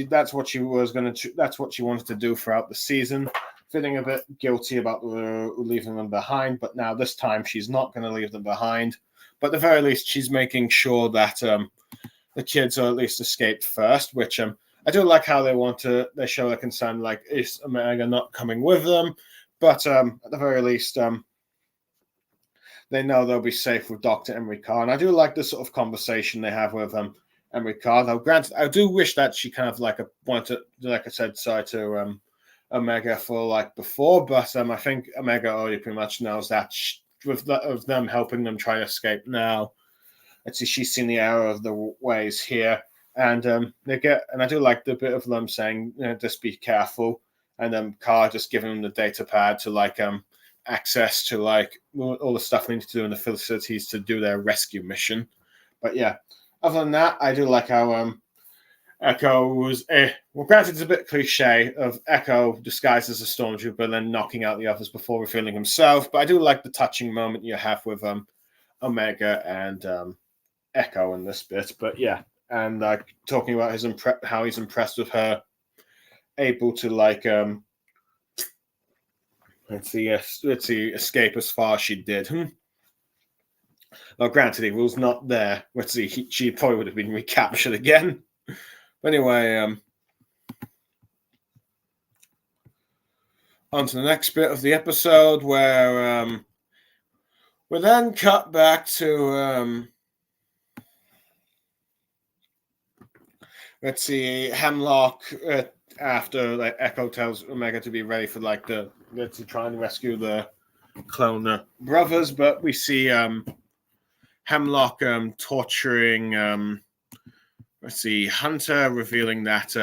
that's what she was going to. That's what she wanted to do throughout the season. Feeling a bit guilty about leaving them behind, but now this time she's not going to leave them behind. But at the very least, she's making sure that the kids are at least escaped first. Which I do like how they show their concern, like is Omega not coming with them, but at the very least, they know they'll be safe with Dr. Emery Carr. And I do like the sort of conversation they have with Emery Carr. Though, granted, I do wish that she kind of wanted, like I said, sorry to Omega for like before, but I think Omega already pretty much knows that of them helping them try to escape now. Let's see, she's seen the error of the ways here. And I do like the bit of them saying, just be careful. And Carr just giving them the data pad to access to all the stuff they need to do in the facilities to do their rescue mission. But yeah, other than that, I do like how Echo was, well, granted, it's a bit cliche of Echo disguised as a stormtrooper and then knocking out the others before revealing himself. But I do like the touching moment you have with Omega and Echo in this bit. But yeah, and talking about how he's impressed with her, able to let's see, escape as far as she did. Well, granted, he was not there. Let's see, she probably would have been recaptured again. But anyway, on to the next bit of the episode where we then cut back to let's see, Hemlock after Echo tells Omega to be ready for to try and rescue the clone brothers, but we see Hemlock torturing let's see, Hunter, revealing that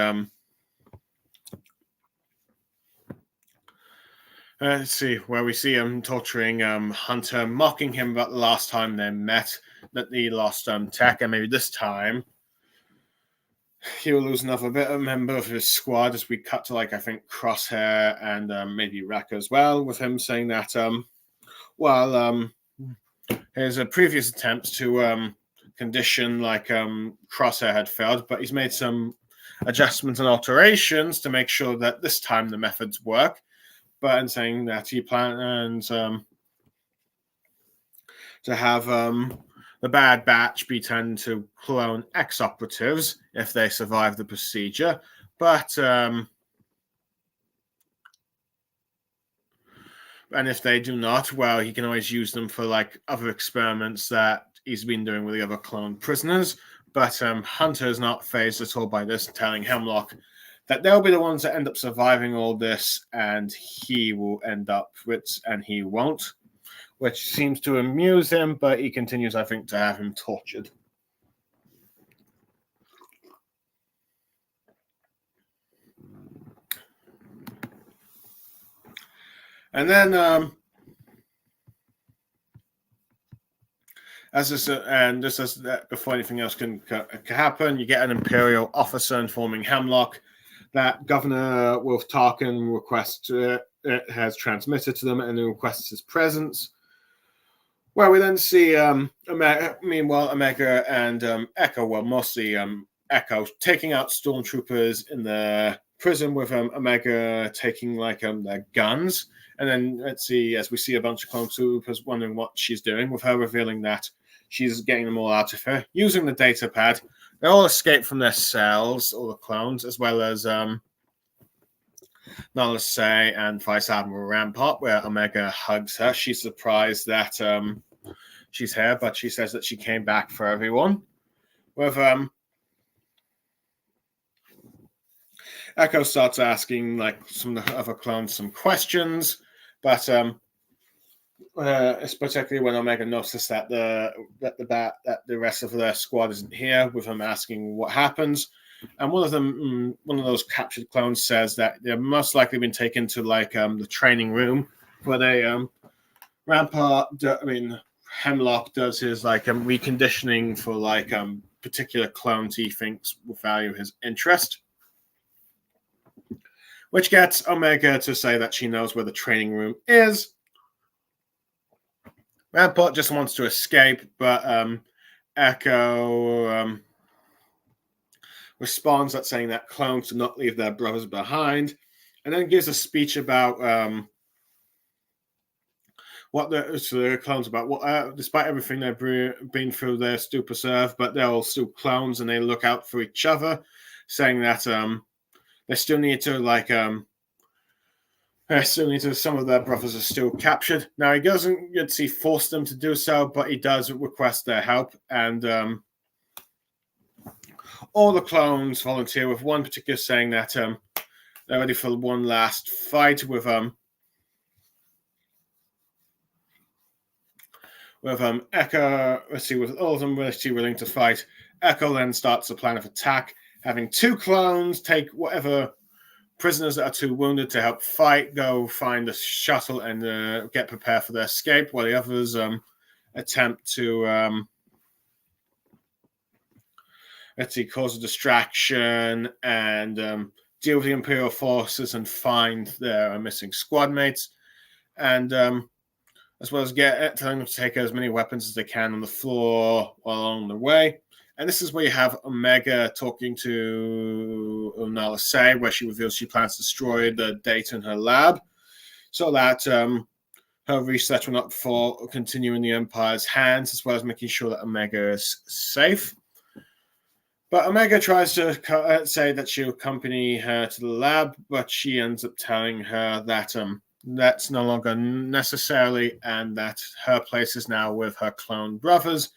let's see, where we see him torturing Hunter, mocking him about the last time they met, that he lost Tech, and maybe this time he will lose another member of his squad, as we cut to I think Crosshair and maybe Wrecker as well, with him saying that his previous attempts to condition Crosshair had failed, but he's made some adjustments and alterations to make sure that this time the methods work. But in saying that he plans to have the Bad Batch be turned to clone ex-operatives if they survive the procedure. But and if they do not, well, he can always use them for other experiments that he's been doing with the other clone prisoners. But Hunter is not fazed at all by this, telling Hemlock that they'll be the ones that end up surviving all this, and he will end up and he won't, which seems to amuse him, but he continues, I think, to have him tortured. And then, before anything else can happen, you get an Imperial officer informing Hemlock that Governor Wolf Tarkin has transmitted to them and requests his presence. Well, we then see, meanwhile, Omega and Echo, well, mostly Echo, taking out stormtroopers in the prison with Omega taking their guns. And then let's see, as we see a bunch of clone troopers wondering what she's doing, with her revealing that she's getting them all out of her, using the data pad. They all escape from their cells, all the clones, as well as Nala Se and Vice Admiral Rampart, where Omega hugs her. She's surprised that she's here, but she says that she came back for everyone. With Echo starts asking some of the other clones some questions, but It's particularly when Omega notices that the rest of their squad isn't here, with him asking what happens. And one of those captured clones says that they're most likely been taken to the training room where they Hemlock does his reconditioning for particular clones he thinks will value his interest, which gets Omega to say that she knows where the training room is. Rampart just wants to escape, but Echo responds at saying that clones do not leave their brothers behind, and then gives a speech about what the clones about. Despite everything they've been through, they're still preserved, but they're all still clones, and they look out for each other, saying that they still need to some of their brothers are still captured. Now, he doesn't force them to do so, but he does request their help, and all the clones volunteer, with one particular saying that they're ready for one last fight with Echo. With all of them willing to fight. Echo then starts a plan of attack, having two clones take whatever prisoners that are too wounded to help fight, go find the shuttle and get prepared for their escape, while the others attempt to cause a distraction and deal with the Imperial forces and find their missing squad mates, and as well as telling them to take as many weapons as they can on the floor while along the way. And this is where you have Omega talking to Nala Se, where she reveals she plans to destroy the data in her lab so that her research will not continue in the Empire's hands, as well as making sure that Omega is safe. But Omega tries to say that she'll accompany her to the lab, but she ends up telling her that that's no longer necessarily, and that her place is now with her clone brothers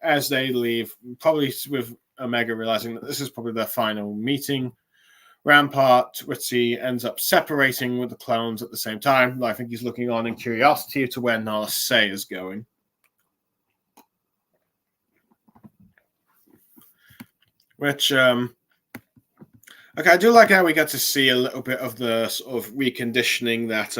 as they leave, probably with Omega realizing that this is probably their final meeting. Rampart, Ritzy, ends up separating with the clones at the same time. I think he's looking on in curiosity to where Nala Se is going. Which, I do like how we get to see a little bit of the sort of reconditioning that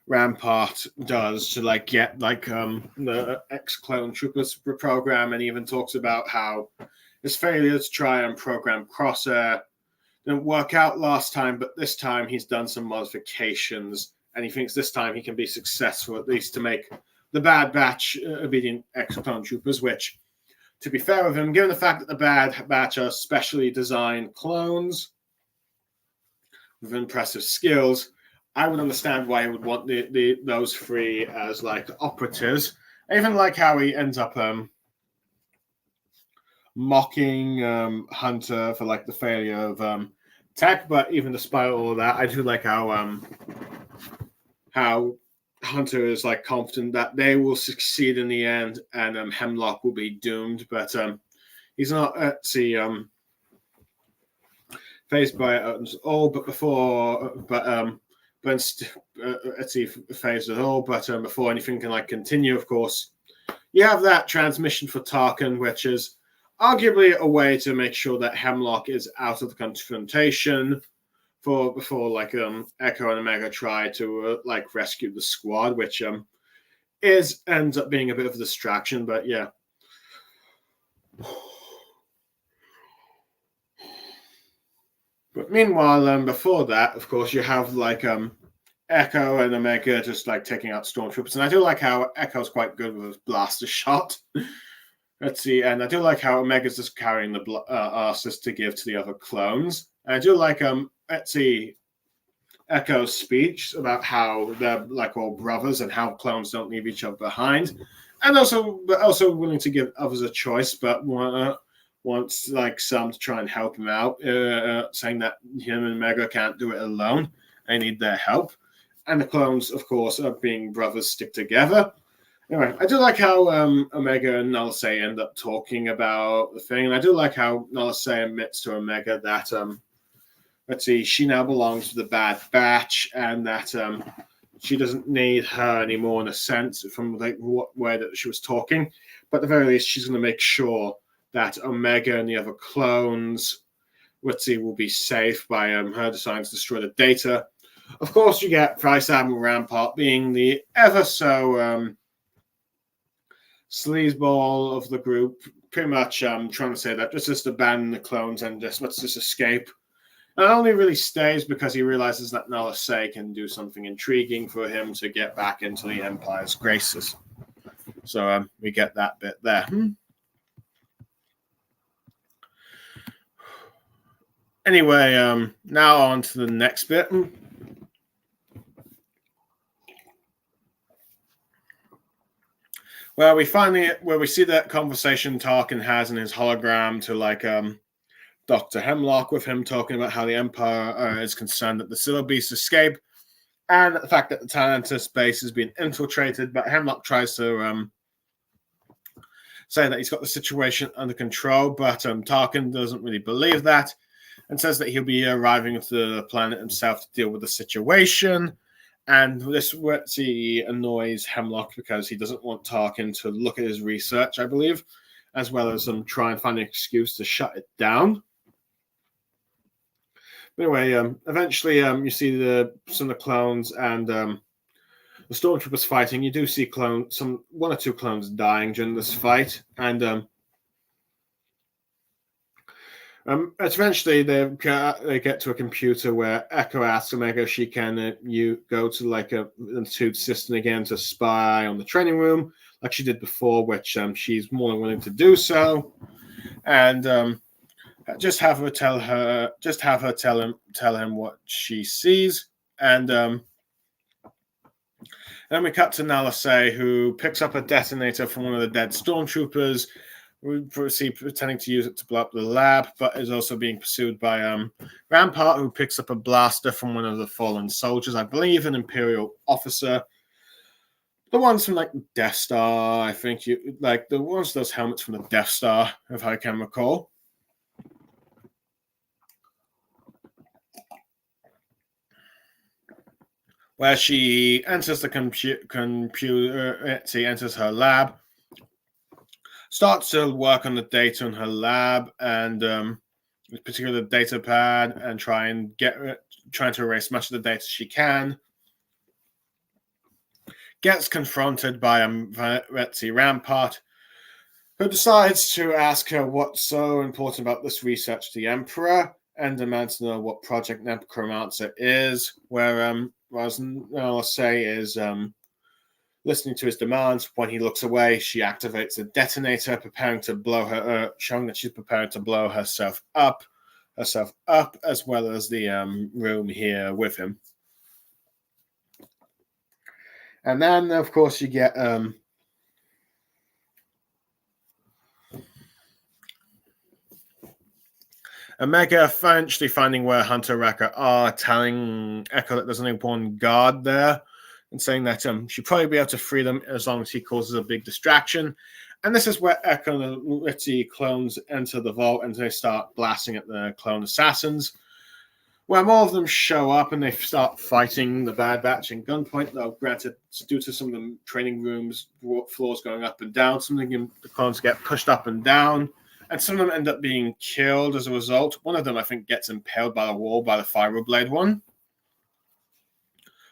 Rampart does to get the ex-clone troopers program, and he even talks about how his failure to try and program Crosshair didn't work out last time, but this time he's done some modifications, and he thinks this time he can be successful, at least to make the Bad Batch obedient ex-clone troopers, which, to be fair with him, given the fact that the Bad Batch are specially designed clones with impressive skills, I would understand why he would want those three as operatives. I even like how he ends up mocking Hunter for the failure of tech, but even despite all of that, I do like how Hunter is confident that they will succeed in the end, and Hemlock will be doomed, but he's not phased by it all. But phased at all. But before anything can continue, of course, you have that transmission for Tarkin, which is arguably a way to make sure that Hemlock is out of the confrontation before Echo and Omega try to rescue the squad, which ends up being a bit of a distraction. But yeah. But meanwhile, before that, of course, you have Echo and Omega just taking out stormtroopers, and I do like how Echo's quite good with his blaster shot. Let's see, and I do like how Omega's just carrying the arses to give to the other clones. And I do like Echo's speech about how they're all brothers and how clones don't leave each other behind, and also willing to give others a choice, but wants some to try and help him out, saying that him and Omega can't do it alone. They need their help. And the clones, of course, being brothers, stick together. Anyway, I do like how Omega and Nala Se end up talking about the thing, and I do like how Nala Se admits to Omega that she now belongs to the Bad Batch, and that she doesn't need her anymore in a sense from like what way that she was talking. But at the very least, she's going to make sure that Omega and the other clones, Ritzy, will be safe by her deciding to destroy the data. Of course, you get Vice Admiral Rampart being the ever so sleazeball of the group, pretty much trying to say that just abandon the clones and let's just escape. And it only really stays because he realizes that Nala Se can do something intriguing for him to get back into the Empire's graces. So we get that bit there. Anyway, now on to the next bit. Where we see that conversation Tarkin has in his hologram to Dr. Hemlock, with him talking about how the Empire is concerned that the Silo Beasts escape, and the fact that the Talantis base has been infiltrated. But Hemlock tries to say that he's got the situation under control, but Tarkin doesn't really believe that, and says that he'll be arriving to the planet himself to deal with the situation. And this annoys Hemlock because he doesn't want Tarkin to look at his research, I believe, as well as try and find an excuse to shut it down. But anyway, eventually you see some of the clones and the stormtroopers fighting. You do see one or two clones dying during this fight, and eventually they get to a computer where Echo asks Omega if she can you go to the tube system again to spy on the training room like she did before, which she's more than willing to do so, and just have her tell him what she sees, and then we cut to Nala Se, who picks up a detonator from one of the dead stormtroopers. We proceed pretending to use it to blow up the lab, but is also being pursued by Rampart, who picks up a blaster from one of the fallen soldiers, I believe an Imperial officer. The ones from Death Star, I think the ones with those helmets from the Death Star, if I can recall. Where she enters the computer, she enters her lab, starts to work on the data in her lab, and particularly the data pad, and trying to erase much of the data she can. Gets confronted by Ritzy Rampart, who decides to ask her what's so important about this research to the Emperor, and demands to know what Project Necromancer is, where Nala Se is listening to his demands. When he looks away, she activates a detonator, preparing to blow her, showing that she's preparing to blow herself up, as well as the room here with him. And then, of course, you get Omega eventually finding where Hunter Wrecker are, telling Echo that there's only one guard there, and saying that she'll probably be able to free them as long as he causes a big distraction. And this is where Echo and the Ritzy clones enter the vault, and they start blasting at the clone assassins, where more of them show up and they start fighting the Bad Batch in gunpoint, though granted, due to some of the training rooms, floors going up and down, some of the clones get pushed up and down, and some of them end up being killed as a result. One of them, I think, gets impaled by the wall by the Fireblade one,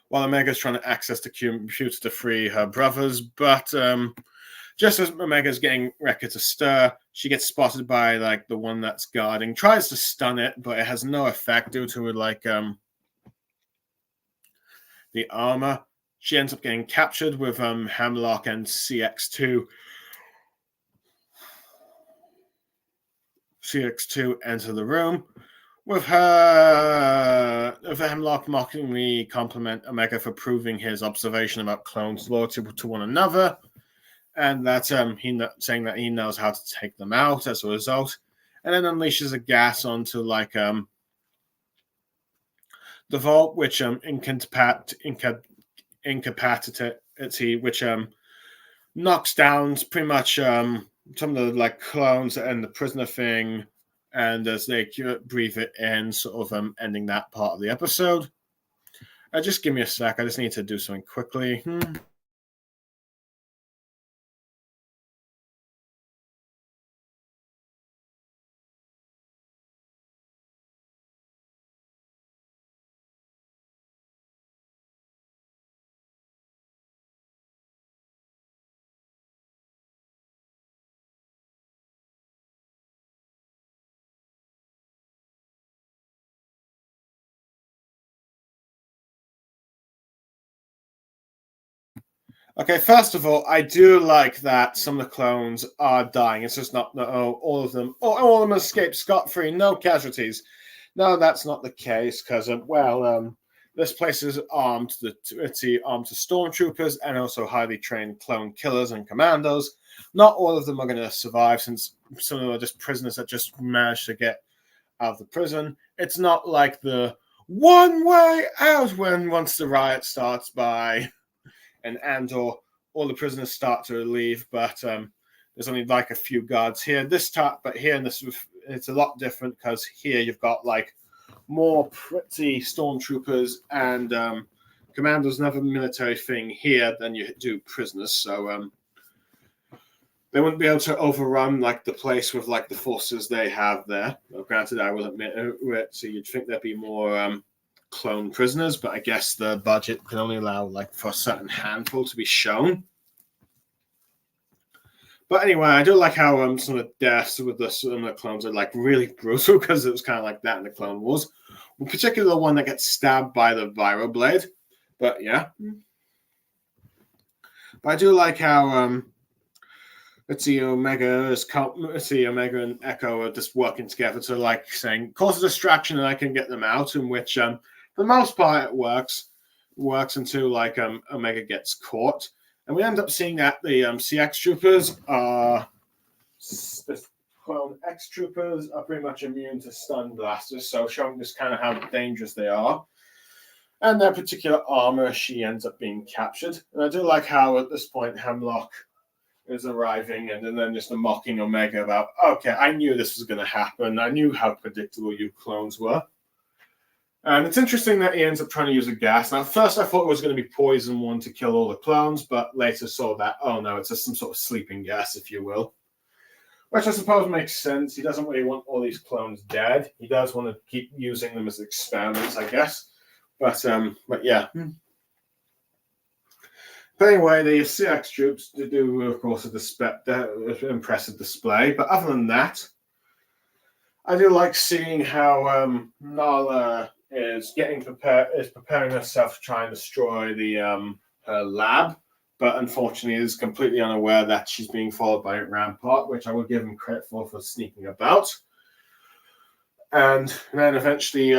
while Omega's trying to access the computer to free her brothers. But just as Omega's getting Wrecker to stir, she gets spotted by the one that's guarding, tries to stun it, but it has no effect due to the armor. She ends up getting captured with Hemlock and CX2. CX2 enter the room, with Hemlock mockingly compliment Omega for proving his observation about clones' loyalty to one another, and that saying that he knows how to take them out as a result, and then unleashes a gas onto the vault, which incapacitates, which knocks down pretty much some of the clones and the prisoner thing, and as they breathe it in, sort of ending that part of the episode. Just give me a sec. I just need to do something quickly. Okay, first of all, I do like that some of the clones are dying. It's just not all of them. All of them escape scot-free, no casualties. No, that's not the case because, this place is armed. It's armed to stormtroopers and also highly trained clone killers and commandos. Not all of them are going to survive, since some of them are just prisoners that just managed to get out of the prison. It's not like the one way out when once the riot starts by and Andor, all the prisoners start to leave, but there's only like a few guards here. But here in this, it's a lot different because here you've got like more pretty stormtroopers and commandos and other military thing here than you do prisoners. So they wouldn't be able to overrun like the place with like the forces they have there. Well, granted, I will admit it. So you'd think there'd be more clone prisoners, but I guess the budget can only allow like for a certain handful to be shown. But anyway, I do like how some of the deaths with some of the clones are like really brutal, because it was kind of like that in the Clone Wars. In particular, the one that gets stabbed by the Viro blade. But yeah. But I do like how Omega and Echo are just working together to like saying cause a distraction and I can get them out, in which for the most part it works until like Omega gets caught, and we end up seeing that the CX troopers are the clone X troopers are pretty much immune to stun blasters, so showing just kind of how dangerous they are. And their particular armor, she ends up being captured. And I do like how at this point Hemlock is arriving and then just mocking Omega about, okay, I knew this was going to happen. I knew how predictable you clones were. And it's interesting that he ends up trying to use a gas. Now, at first I thought it was going to be poison one to kill all the clones, but later saw that, oh no, it's just some sort of sleeping gas, if you will. Which I suppose makes sense. He doesn't really want all these clones dead. He does want to keep using them as experiments, I guess. But yeah. But anyway, the CX troops do, of course, an impressive display. But other than that, I do like seeing how Nala is preparing herself to try and destroy the her lab, but unfortunately is completely unaware that she's being followed by Rampart, which I will give him credit for sneaking about. And then eventually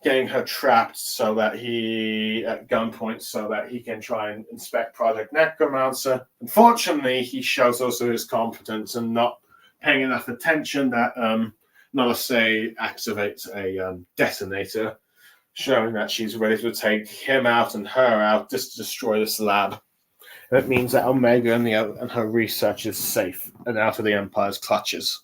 getting her trapped so that at gunpoint so that he can try and inspect Project Necromancer. Unfortunately, he shows also his competence and not paying enough attention that Nala Se activates a detonator, showing that she's ready to take him out and her out just to destroy this lab. And it means that Omega and her research is safe and out of the Empire's clutches.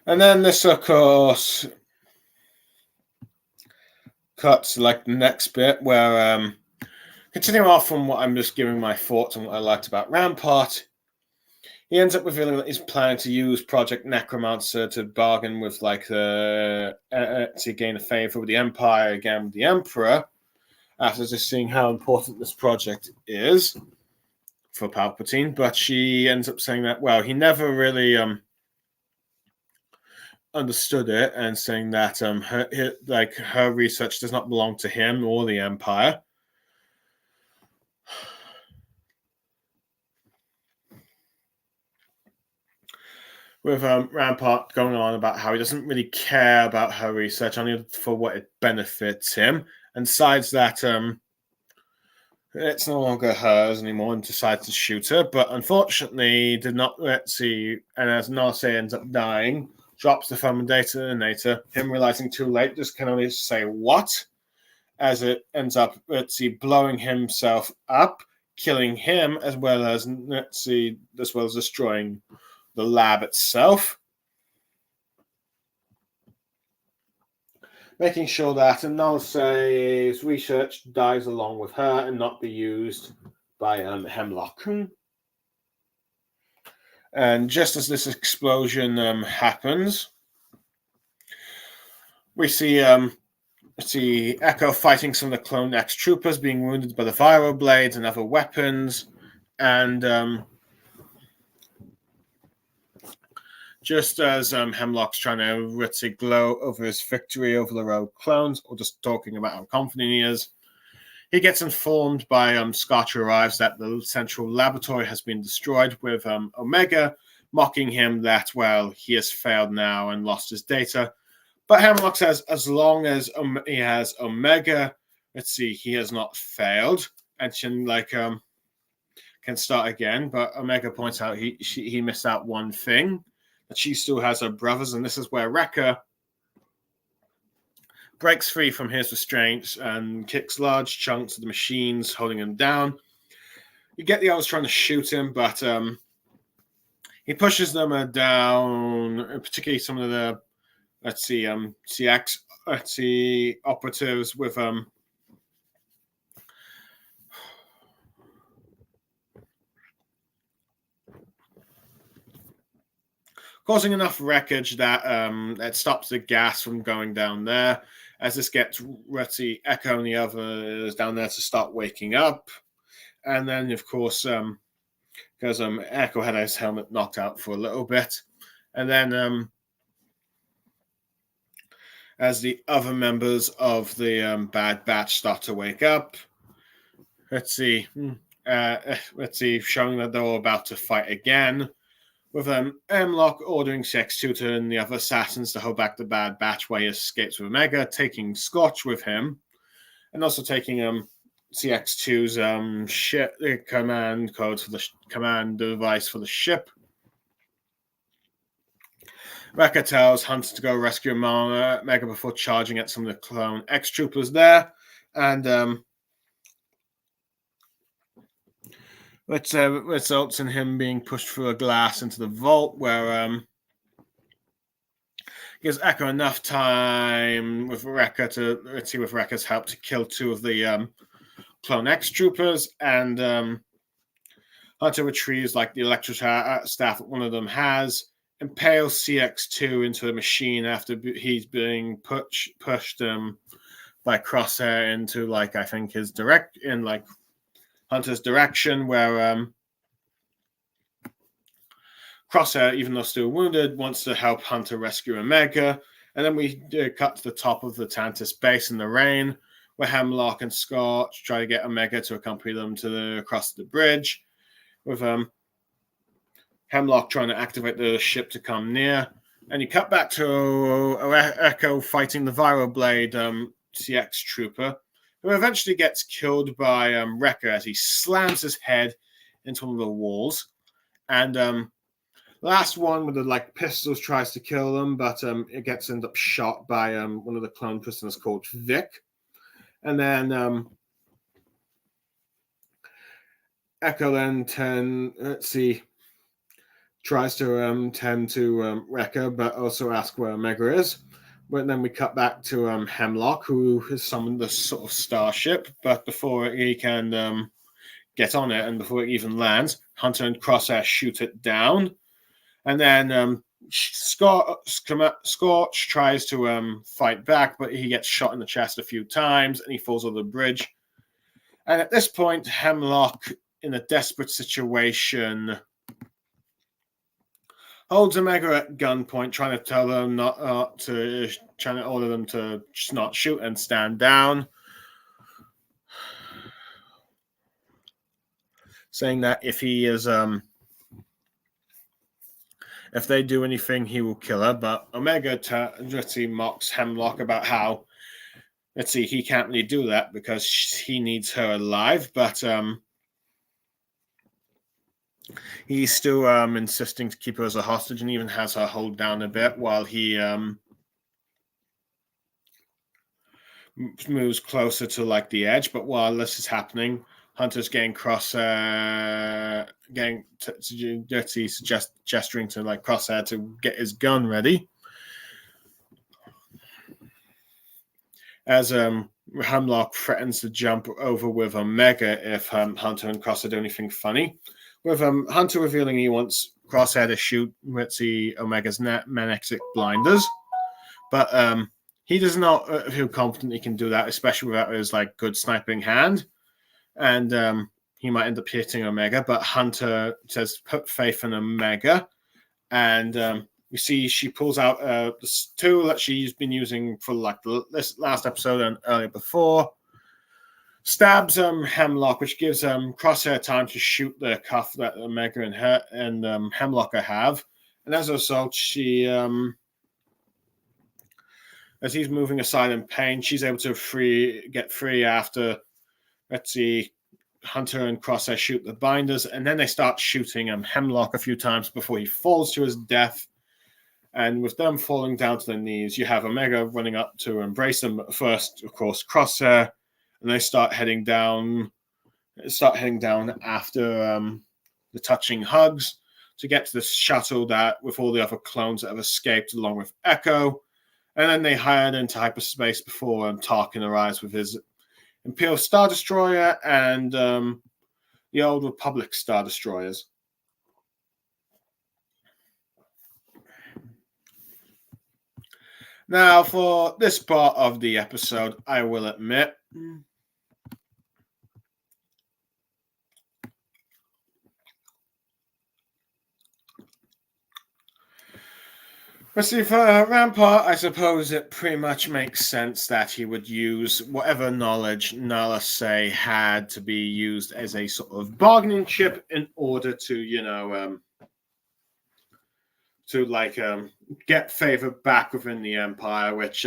And then this, of course, cuts like the next bit where, continuing off from what I'm just giving my thoughts on what I liked about Rampart, he ends up revealing that he's planning to use Project Necromancer to bargain with, like, to gain a favor with the Empire again with the Emperor, after just seeing how important this project is for Palpatine. But she ends up saying that, well, he never really understood it, and saying that her research does not belong to him or the Empire. With Rampart going on about how he doesn't really care about her research, only for what it benefits him, and decides that it's no longer hers anymore, and decides to shoot her. But unfortunately, did not and as Nala Se ends up dying, drops the phone detonator. Him realizing too late, just can only say what, as it ends up blowing himself up, killing him as well as destroying the lab itself. Making sure that Nalse's research dies along with her and not be used by Hemlock. And just as this explosion happens, we see Echo fighting some of the Clone X troopers, being wounded by the Viro blades and other weapons, and just as Hemlock's trying to glow over his victory over the Rogue clones, or just talking about how confident he is, he gets informed by Scott, who arrives, that the central laboratory has been destroyed, with Omega mocking him that, well, he has failed now and lost his data. But Hemlock says as long as he has Omega, he has not failed, and can start again. But Omega points out he missed out one thing, that she still has her brothers, and this is where Wrecker breaks free from his restraints and kicks large chunks of the machines, holding him down. You get the others trying to shoot him, but he pushes them down, particularly some of the CX operatives with causing enough wreckage that it stops the gas from going down there. As this gets Echo and the others down there to start waking up. And then, of course, because Echo had his helmet knocked out for a little bit. And then as the other members of the Bad Batch start to wake up, showing that they're all about to fight again, with Hemlock ordering CX2 and the other assassins to hold back the Bad Batch while he escapes with Omega, taking Scotch with him, and also taking CX2's ship command code for the command device for the ship. Wrecker tells Hunter to go rescue Omega before charging at some of the Clone X troopers there, and which results in him being pushed through a glass into the vault, where gives Echo enough time with Wrecker's help to kill two of the Clone X troopers, and Hunter retrieves the electrostaff that one of them has, impales CX2 into the machine after he's being pushed by Crosshair into I think his Hunter's direction, where Crosshair, even though still wounded, wants to help Hunter rescue Omega. And then we cut to the top of the Tantis base in the rain, where Hemlock and Scott try to get Omega to accompany them across the bridge, with Hemlock trying to activate the ship to come near. And you cut back to Echo fighting the Viro Blade CX trooper, who eventually gets killed by Wrecker as he slams his head into one of the walls. And last one with the pistols tries to kill them, but it ends up shot by one of the clone prisoners called Vic. And then Echo then tries to tend to Wrecker, but also ask where Omega is. But then we cut back to Hemlock, who has summoned this sort of starship. But before he can get on it, and before it even lands, Hunter and Crosshair shoot it down. And then Scorch tries to fight back, but he gets shot in the chest a few times, and he falls over the bridge. And at this point, Hemlock, in a desperate situation, holds Omega at gunpoint, trying to tell them trying to order them to just not shoot and stand down, saying that if they do anything, he will kill her. But Omega mocks Hemlock about how he can't really do that because he needs her alive, but he's still insisting to keep her as a hostage, and even has her hold down a bit while he moves closer to the edge. But while this is happening, Hunter's getting dirty, gesturing to like Crosshair to get his gun ready. As Hemlock threatens to jump over with Omega if Hunter and Crosshair do anything funny. With Hunter revealing he wants Crosshair to shoot Ritzy Omega's Manexit blinders, but he does not feel confident he can do that, especially without his like good sniping hand, and he might end up hitting Omega. But Hunter says put faith in Omega, and you see she pulls out this tool that she's been using for like this last episode and earlier before. Stabs Hemlock, which gives Crosshair time to shoot the cuff that Omega and Hemlock have. And as a result, she, as he's moving aside in pain, she's able to get free after, let's see, Hunter and Crosshair shoot the binders, and then they start shooting Hemlock a few times before he falls to his death. And with them falling down to their knees, you have Omega running up to embrace them. But first, of course, Crosshair. And they start heading down after the touching hugs to get to the shuttle that with all the other clones that have escaped along with Echo. And then they head into hyperspace before Tarkin arrives with his Imperial Star Destroyer and the Old Republic Star Destroyers. Now, for this part of the episode, I will admit, but see, for Rampart, I suppose it pretty much makes sense that he would use whatever knowledge Nala Se had to be used as a sort of bargaining chip in order to, get favor back within the Empire, which,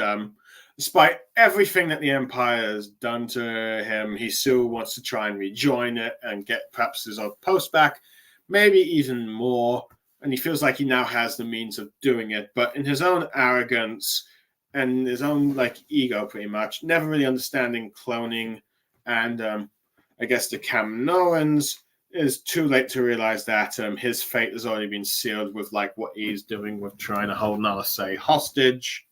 despite everything that the Empire has done to him, he still wants to try and rejoin it and get perhaps his old post back, maybe even more. And he feels like he now has the means of doing it, but in his own arrogance and his own ego, pretty much, never really understanding cloning, and I guess the Kaminoans, is too late to realize that his fate has already been sealed with what he's doing with trying to hold Nala Se hostage,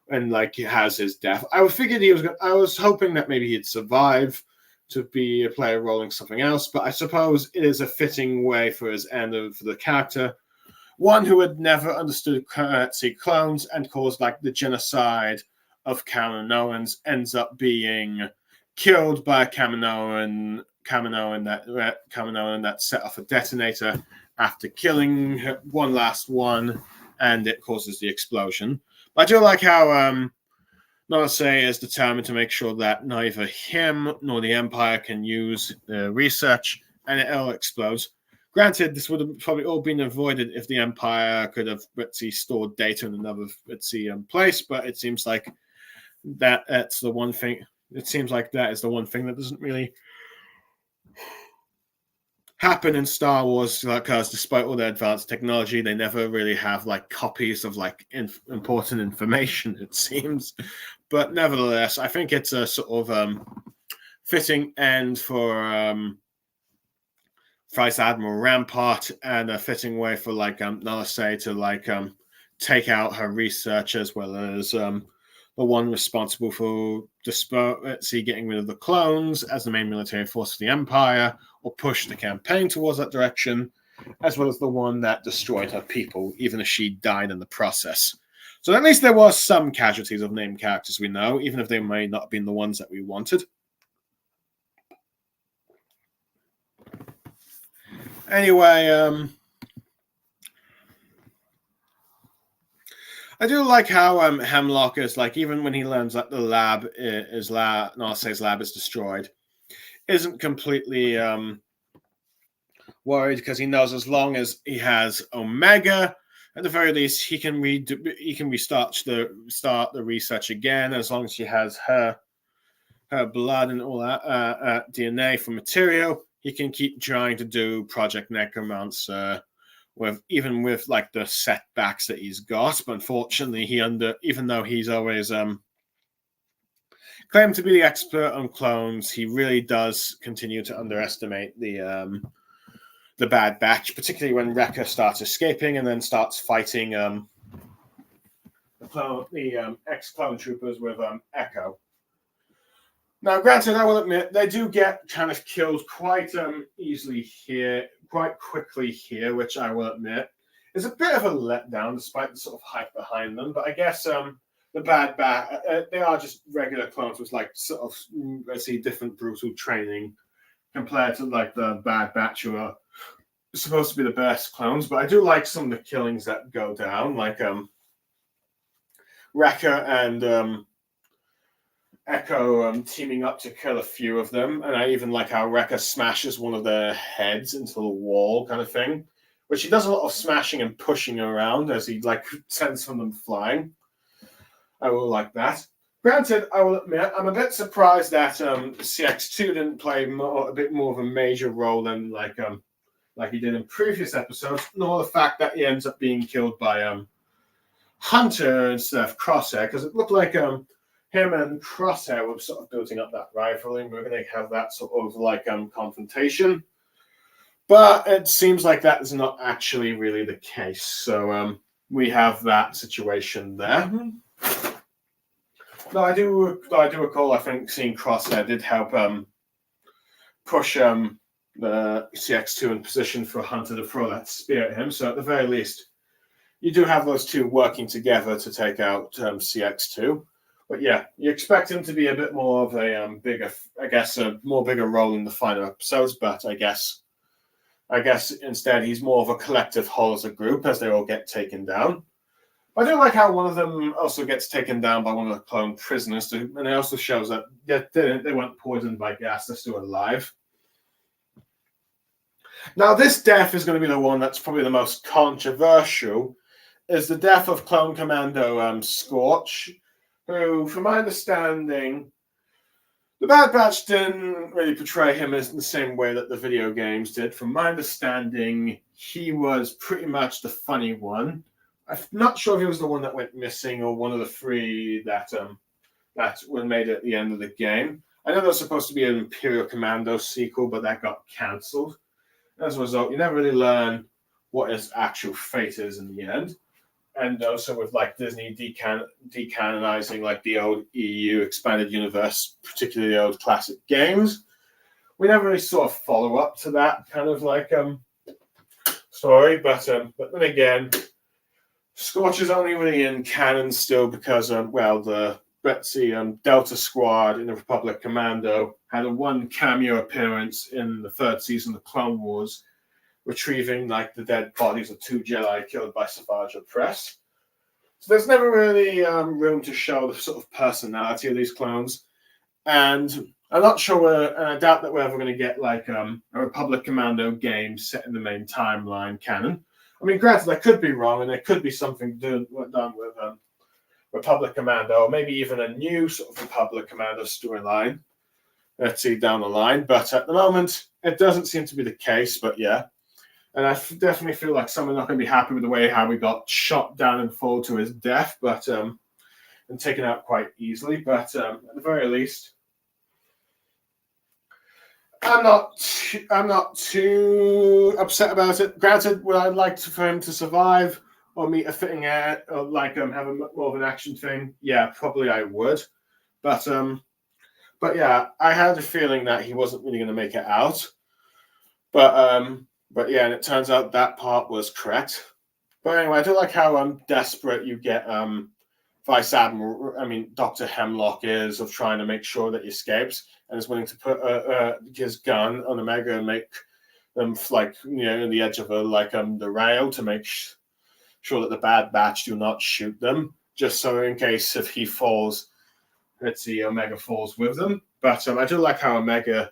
and he has his death. I figured I was hoping that maybe he'd survive to be a player rolling something else, but I suppose it is a fitting way for his end for the character. One who had never understood clones and caused the genocide of Kaminoans ends up being killed by a Kaminoan that set off a detonator after killing one last one, and it causes the explosion. But I do like how Nala Se is determined to make sure that neither him nor the Empire can use the research, and it all explodes. Granted, this would have probably all been avoided if the Empire could have stored data in another place, but it seems like that's the one thing. It seems like that is the one thing that doesn't really happen in Star Wars, because despite all their advanced technology, they never really have copies of important information, it seems. But nevertheless, I think it's a sort of fitting end for Vice Admiral Rampart, and a fitting way for Nala Se to take out her research, as well as the one responsible for getting rid of the clones as the main military force of the Empire, or push the campaign towards that direction, as well as the one that destroyed her people, even if she died in the process. So at least there were some casualties of named characters we know, even if they may not have been the ones that we wanted. Anyway, I do like how Hemlock is even when he learns that the lab Nala Se's lab is destroyed, isn't completely worried, because he knows as long as he has Omega, at the very least, he can restart the research again. As long as she has her blood and all that DNA for material, he can keep trying to do Project Necromancer even with the setbacks that he's got. But unfortunately, even though he's always claimed to be the expert on clones, he really does continue to underestimate the Bad Batch, particularly when Wrecker starts escaping and then starts fighting the ex-clone troopers with Echo. Now, granted, I will admit they do get kind of killed quite easily here, quite quickly here, which I will admit is a bit of a letdown despite the sort of hype behind them. But I guess the Bad Batch, they are just regular clones with like sort of, let's see, different brutal training compared to like the Bad Batch who are supposed to be the best clones. But I do like some of the killings that go down, like Wrecker and Echo teaming up to kill a few of them, and I even like how Wrecker smashes one of their heads into the wall, kind of thing. Which he does a lot of smashing and pushing around as he like sends some of them flying. I will like that. Granted, I will admit I'm a bit surprised that CX2 didn't play a bit more of a major role than like he did in previous episodes, nor the fact that he ends up being killed by Hunter instead of Crosshair, because it looked like him and Crosshair were sort of building up that rivalry, and we're going to have that sort of like confrontation. But it seems like that is not actually really the case. So we have that situation there. No, I do recall, I think, seeing Crosshair did help push the CX2 in position for Hunter to throw that spear at him. So at the very least, you do have those two working together to take out CX2. But yeah, you expect him to be a bit more of a bigger, I guess, a more bigger role in the final episodes. But I guess instead he's more of a collective whole as a group as they all get taken down. I do like how one of them also gets taken down by one of the clone prisoners, and it also shows that they weren't poisoned by gas; they're still alive. Now, this death is going to be the one that's probably the most controversial. Is the death of Clone Commando Scorch, who, from my understanding, the Bad Batch didn't really portray him as in the same way that the video games did. From my understanding, he was pretty much the funny one. I'm not sure if he was the one that went missing or one of the three that were made at the end of the game. I know there was supposed to be an Imperial Commando sequel, but that got cancelled. As a result, you never really learn what his actual fate is in the end. And also with like Disney decanonizing like the old EU expanded universe, particularly the old classic games, we never really sort of follow up to that kind of like story. But then again, Scorch is only really in canon still because the Delta Squad in the Republic Commando had a one cameo appearance in the third season of Clone Wars, retrieving like the dead bodies of two Jedi killed by Savage Opress. So there's never really room to show the sort of personality of these clones, and I'm not sure. I doubt that we're ever going to get like a Republic Commando game set in the main timeline canon. I mean, granted, I could be wrong, and there could be something done with Republic Commando, or maybe even a new sort of Republic Commando storyline. Let's see down the line, but at the moment, it doesn't seem to be the case. But yeah. And I definitely feel like someone's not going to be happy with the way how we got shot down and fall to his death, but and taken out quite easily. But at the very least, I'm not too upset about it. Granted, would I like for him to survive or meet a fitting end, or like have a more of an action thing? Yeah, probably I would. But yeah, I had a feeling that he wasn't really going to make it out. But yeah, and it turns out that part was correct. But anyway, I do like how desperate you get Dr. Hemlock is of trying to make sure that he escapes and is willing to put his gun on Omega and make them in the edge of the rail to make sure that the Bad Batch do not shoot them, just so in case if he falls, let's see, Omega falls with them. But I do like how Omega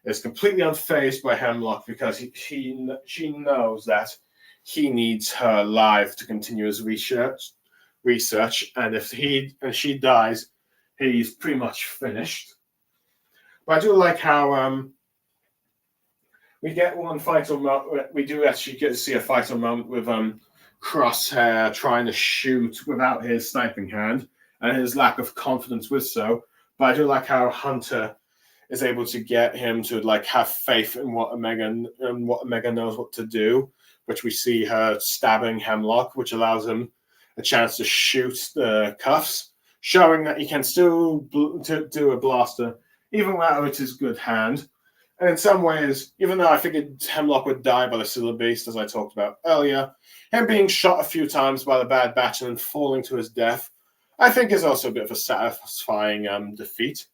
is completely unfazed by Hemlock because she knows that he needs her alive to continue his research, and if she dies, he's pretty much finished. But I do like how we get one final moment. We do actually get to see a final moment with Crosshair trying to shoot without his sniping hand and his lack of confidence with so. But I do like how Hunter is able to get him to like have faith in what Omega knows what to do, which we see her stabbing Hemlock, which allows him a chance to shoot the cuffs, showing that he can still do a blaster even without his good hand. And in some ways, even though I figured Hemlock would die by the Silver Beast, as I talked about earlier, him being shot a few times by the Bad Batch and then falling to his death, I think is also a bit of a satisfying defeat.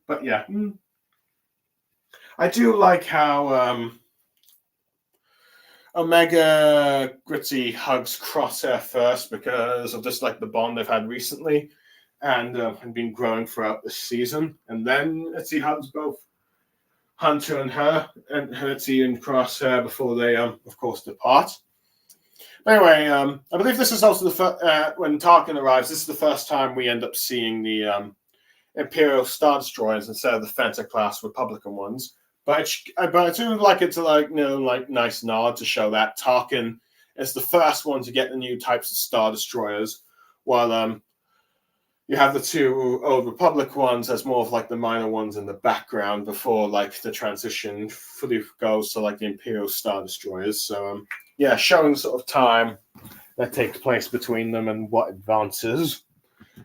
But yeah, I do like how Omega Gritty hugs Crosshair first because of just like the bond they've had recently and been growing throughout the season. And then Gritty hugs both Hunter and her, and Hertzie and Crosshair before they, of course, depart. Anyway, I believe this is also when Tarkin arrives. This is the first time we end up seeing the Imperial Star Destroyers instead of the Fenta class Republican ones. But I do like it to nice nod to show that Tarkin is the first one to get the new types of Star Destroyers, while you have the two old Republic ones as more of like the minor ones in the background before like the transition fully goes to like the Imperial Star Destroyers. So yeah, showing sort of time that takes place between them and what advances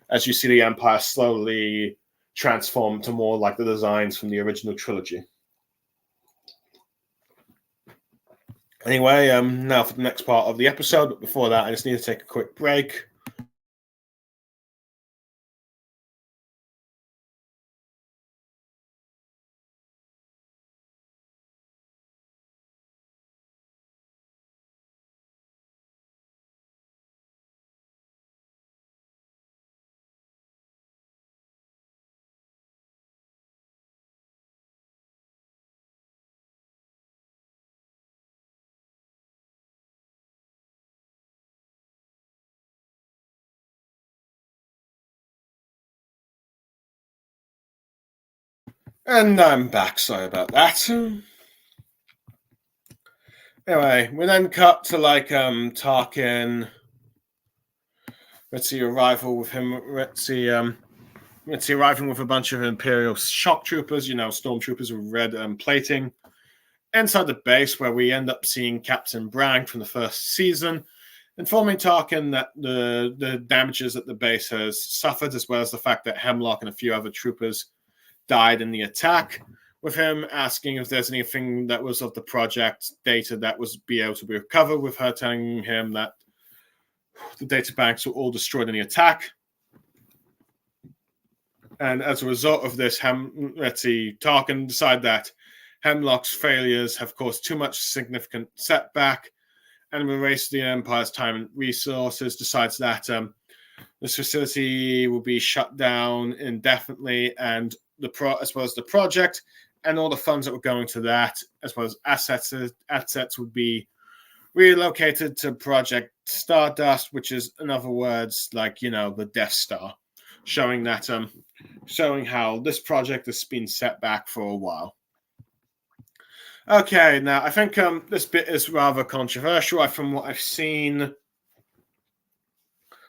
as you see the Empire slowly transform to more like the designs from the original trilogy. Anyway, now for the next part of the episode, but before that, I just need to take a quick break. And I'm back, sorry about that. Anyway, we then cut to like Tarkin. Let's see, arrival with him. Let's see arriving with a bunch of Imperial shock troopers, stormtroopers with red plating, inside the base where we end up seeing Captain Bragg from the first season, informing Tarkin that the damages that the base has suffered, as well as the fact that Hemlock and a few other troopers died in the attack, with him asking if there's anything that was of the project data that was be able to be recovered, with her telling him that the data banks were all destroyed in the attack. And as a result of this, Tarkin decided that Hemlock's failures have caused too much significant setback, and in the race the Empire's time and resources, decides that this facility will be shut down indefinitely, and as well as the project and all the funds that were going to that, as well as assets would be relocated to Project Stardust, which is, in other words, like the Death Star, showing how this project has been set back for a while. Okay, now I think this bit is rather controversial from what I've seen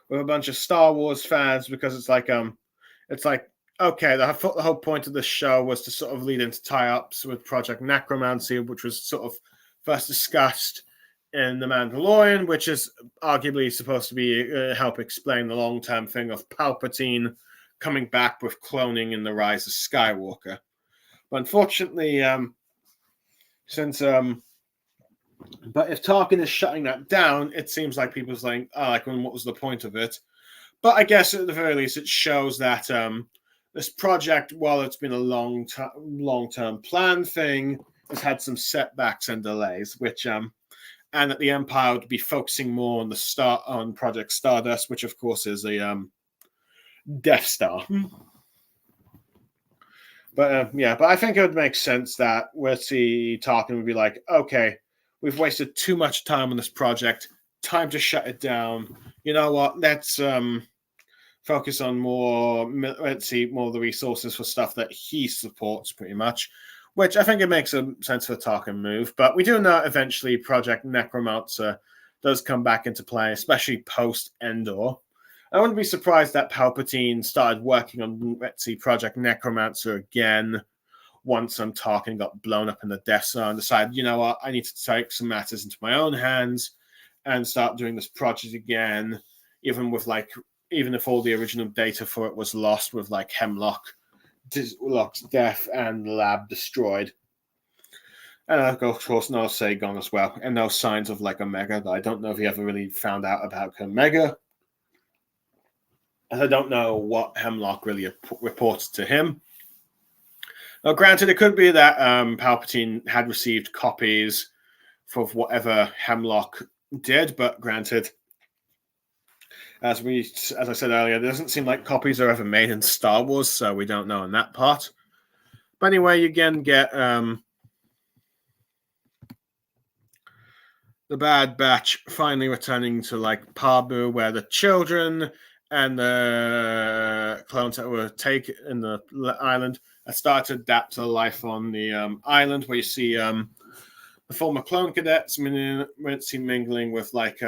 with a bunch of Star Wars fans, because it's like okay, I thought the whole point of this show was to sort of lead into tie-ups with Project Necromancy, which was sort of first discussed in The Mandalorian, which is arguably supposed to be help explain the long-term thing of Palpatine coming back with cloning in The Rise of Skywalker. But unfortunately, but if Tarkin is shutting that down, it seems like people are saying, what was the point of it? But I guess at the very least, it shows that this project, while it's been a long-term plan thing, has had some setbacks and delays, which and that the Empire would be focusing more on Project Stardust, which of course is a Death Star. But but I think it would make sense that Tarkin would be like, okay, we've wasted too much time on this project. Time to shut it down. You know what? Let's focus on more of the resources for stuff that he supports, pretty much. Which I think it makes a sense for Tarkin move. But we do know eventually Project Necromancer does come back into play, especially post Endor. I wouldn't be surprised that Palpatine started working on, let's see, Project Necromancer again once Tarkin got blown up in the Death Star and decided, you know what, I need to take some matters into my own hands and start doing this project again, even if all the original data for it was lost with like Hemlock's death and the lab destroyed. And of course, no Sagon as well, and no signs of like Omega. I don't know if he ever really found out about Omega. And I don't know what Hemlock really reported to him. Now, granted, it could be that Palpatine had received copies for whatever Hemlock did, but granted, as I said earlier, it doesn't seem like copies are ever made in Star Wars, so we don't know on that part. But anyway, you again get the Bad Batch finally returning to like Pabu, where the children and the clones that were taken in the island have started to adapt to life on the island, where you see the former clone cadets mingling with like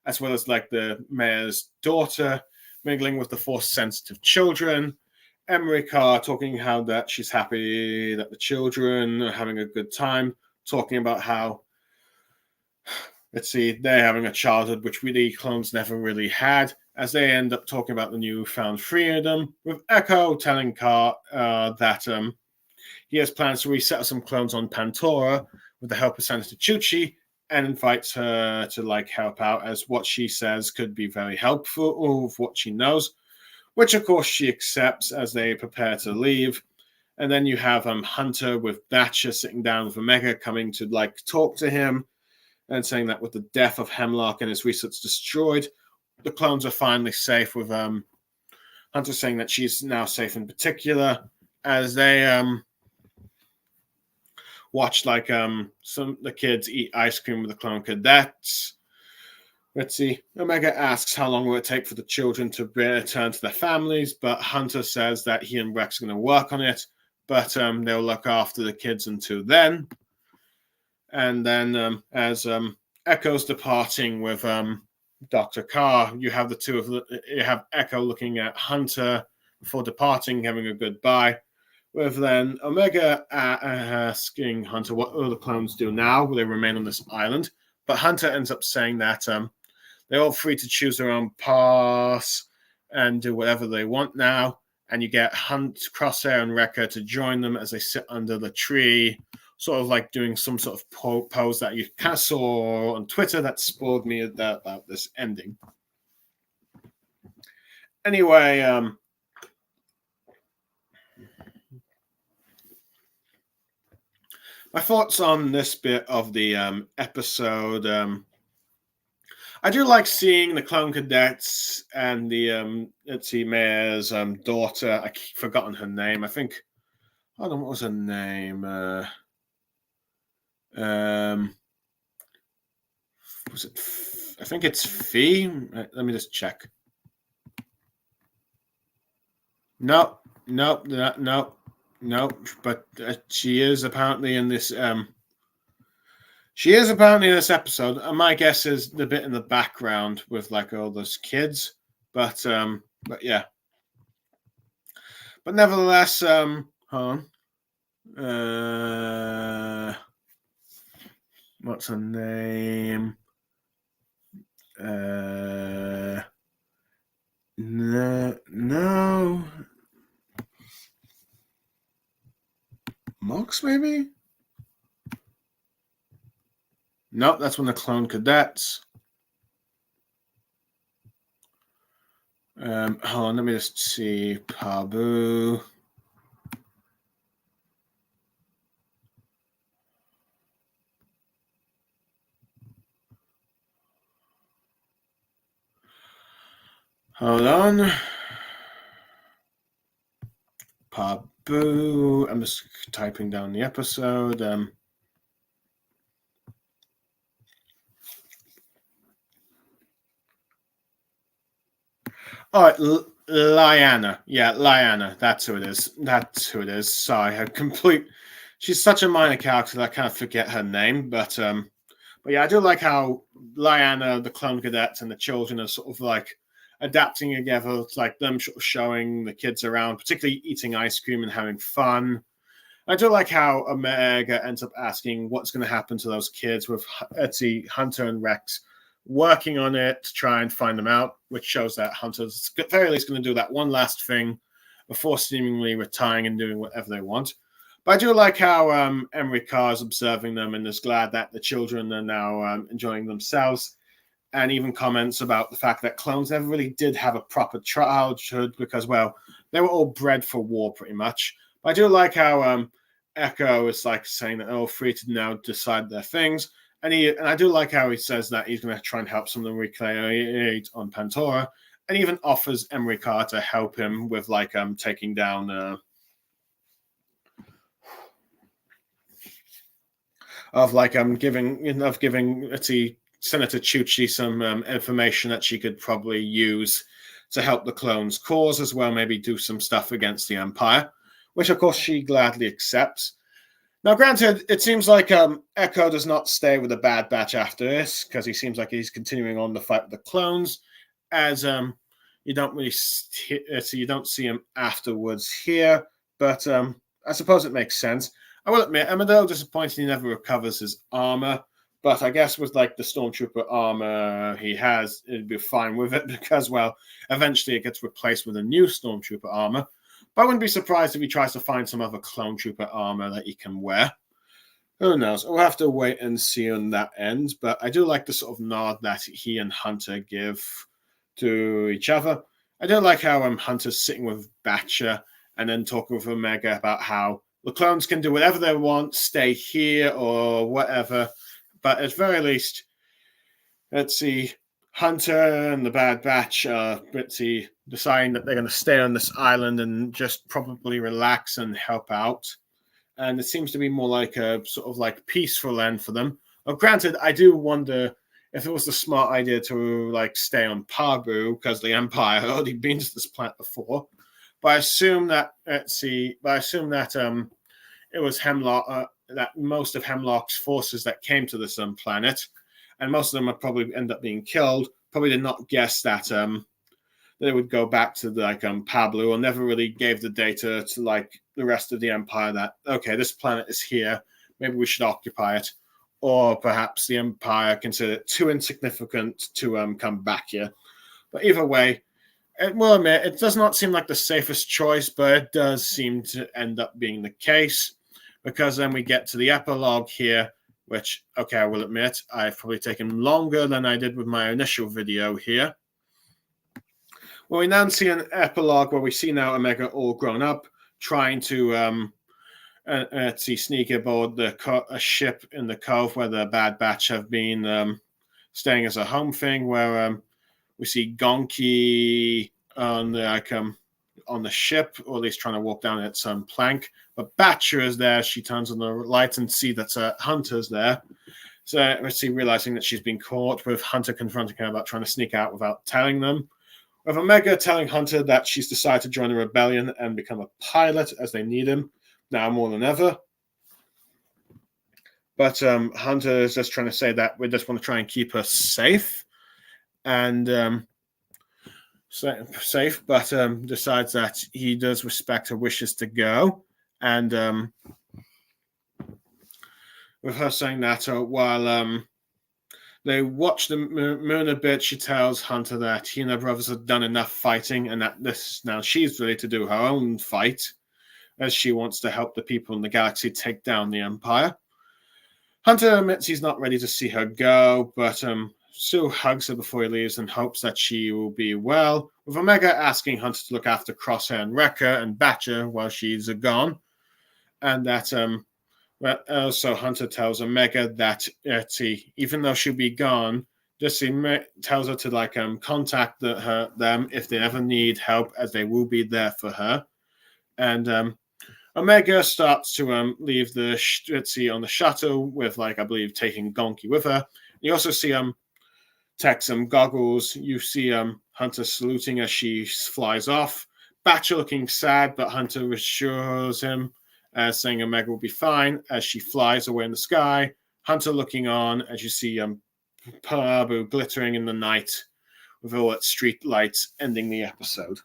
as well as like the mayor's daughter mingling with the Force-sensitive children. Emery Carr talking how that she's happy that the children are having a good time, talking about how, let's see, they're having a childhood which the clones never really had, as they end up talking about the newfound freedom, with Echo telling Carr that he has plans to reset some clones on Pantora with the help of Senator Chuchi, and invites her to like help out, as what she says could be very helpful of what she knows, which of course she accepts as they prepare to leave. And then you have Hunter with Thatcher sitting down with Omega, coming to like talk to him and saying that with the death of Hemlock and his research destroyed, the clones are finally safe, with Hunter saying that she's now safe in particular, as they watch like the kids eat ice cream with the clone cadets. Let's see. Omega asks how long will it take for the children to return to their families, but Hunter says that he and Rex are going to work on it, but they'll look after the kids until then. And then as Echo's departing with Dr. Carr, you have you have Echo looking at Hunter before departing, having a goodbye, with then Omega asking Hunter what other clones do now. Will they remain on this island? But Hunter ends up saying that they're all free to choose their own paths and do whatever they want now. And you get Crosshair and Wrecker to join them as they sit under the tree, sort of like doing some sort of pose that you kind of saw on Twitter that spoiled me about this ending. Anyway, my thoughts on this bit of the episode. I do like seeing the clone cadets and the mayor's daughter. I've forgotten her name. I think, I don't know, what was her name? Was it? I think it's Fee. Let me just check. No. But she is apparently in this. She is apparently in this episode. And my guess is the bit in the background with like all those kids. But yeah. But nevertheless, hold on. What's her name? No. Mox, maybe? Nope, that's one of the clone cadets. Hold on, let me just see. Pabu. Hold on. Pabu. I'm just typing down the episode. Oh, Lyanna. Yeah, Lyanna. That's who it is. Sorry, she's such a minor character that I kind of forget her name. But yeah, I do like how Lyanna, the clone cadets, and the children are sort of like adapting together. It's like them showing the kids around, particularly eating ice cream and having fun. I do like how Omega ends up asking what's going to happen to those kids with Etsy, Hunter, and Rex working on it to try and find them out, which shows that Hunter's at the very least going to do that one last thing before seemingly retiring and doing whatever they want. But I do like how Emery Carr is observing them and is glad that the children are now enjoying themselves, and even comments about the fact that clones never really did have a proper childhood because, well, they were all bred for war pretty much. But I do like how Echo is like saying that, oh, free to now decide their things. And I do like how he says that he's going to try and help some of them recreate on Pantora, and even offers Emery Carr to help him with like taking down giving let's see, Senator Chuchi some information that she could probably use to help the clones' cause as well, maybe do some stuff against the Empire, which of course she gladly accepts. Now, granted, it seems like Echo does not stay with the Bad Batch after this, because he seems like he's continuing on the fight with the clones, as you don't really you don't see him afterwards here, but I suppose it makes sense. I will admit, I'm a little disappointed he never recovers his armor, but I guess with like the Stormtrooper armor he has, it'd be fine with it because, well, eventually it gets replaced with a new Stormtrooper armor. But I wouldn't be surprised if he tries to find some other Clone Trooper armor that he can wear. Who knows? We'll have to wait and see on that end. But I do like the sort of nod that he and Hunter give to each other. I do like how Hunter's sitting with Batcher and then talking with Omega about how the clones can do whatever they want, stay here or whatever. But at very least, let's see, Hunter and the Bad Batch are deciding that they're going to stay on this island and just probably relax and help out. And it seems to be more like a sort of like peaceful end for them. Well, granted, I do wonder if it was the smart idea to like stay on Pabu because the Empire had already been to this planet before. But I assume that it was Hemlock, that most of Hemlock's forces that came to this planet, and most of them would probably end up being killed, probably did not guess that they would go back to like Pablo, or never really gave the data to like the rest of the Empire that, okay, this planet is here, maybe we should occupy it. Or perhaps the Empire considered it too insignificant to come back here. But either way, well, admit, it does not seem like the safest choice, but it does seem to end up being the case, because then we get to the epilogue here, which, okay, I will admit, I've probably taken longer than I did with my initial video here. Well, we now see an epilogue where we see now Omega all grown up, trying to sneak aboard a ship in the Cove where the Bad Batch have been staying as a home thing, where we see Gonki on the ship, or at least trying to walk down its plank. But Batcher is there. She turns on the light and see that Hunter's there. So we see realizing that she's been caught, with Hunter confronting her about trying to sneak out without telling them. With Omega telling Hunter that she's decided to join the rebellion and become a pilot as they need him, now more than ever. But Hunter is just trying to say that we just want to try and keep her safe. And safe, but decides that he does respect her wishes to go. And with her saying that, while they watch the moon a bit, she tells Hunter that he and her brothers have done enough fighting, and that this now she's ready to do her own fight, as she wants to help the people in the galaxy take down the Empire. Hunter admits he's not ready to see her go, but still hugs her before he leaves and hopes that she will be well, with Omega asking Hunter to look after Crosshair and Wrecker and Batcher while she's gone. And that also Hunter tells Omega that even though she'll be gone, just tells her to like contact them if they ever need help, as they will be there for her. And Omega starts to leave the on the shuttle with, like, I believe taking Gonki with her. You also see Tech's goggles. You see Hunter saluting as she flies off. Batcher looking sad, but Hunter reassures him, saying Omega will be fine as she flies away in the sky. Hunter looking on as you see Pabu glittering in the night with all its street lights ending the episode.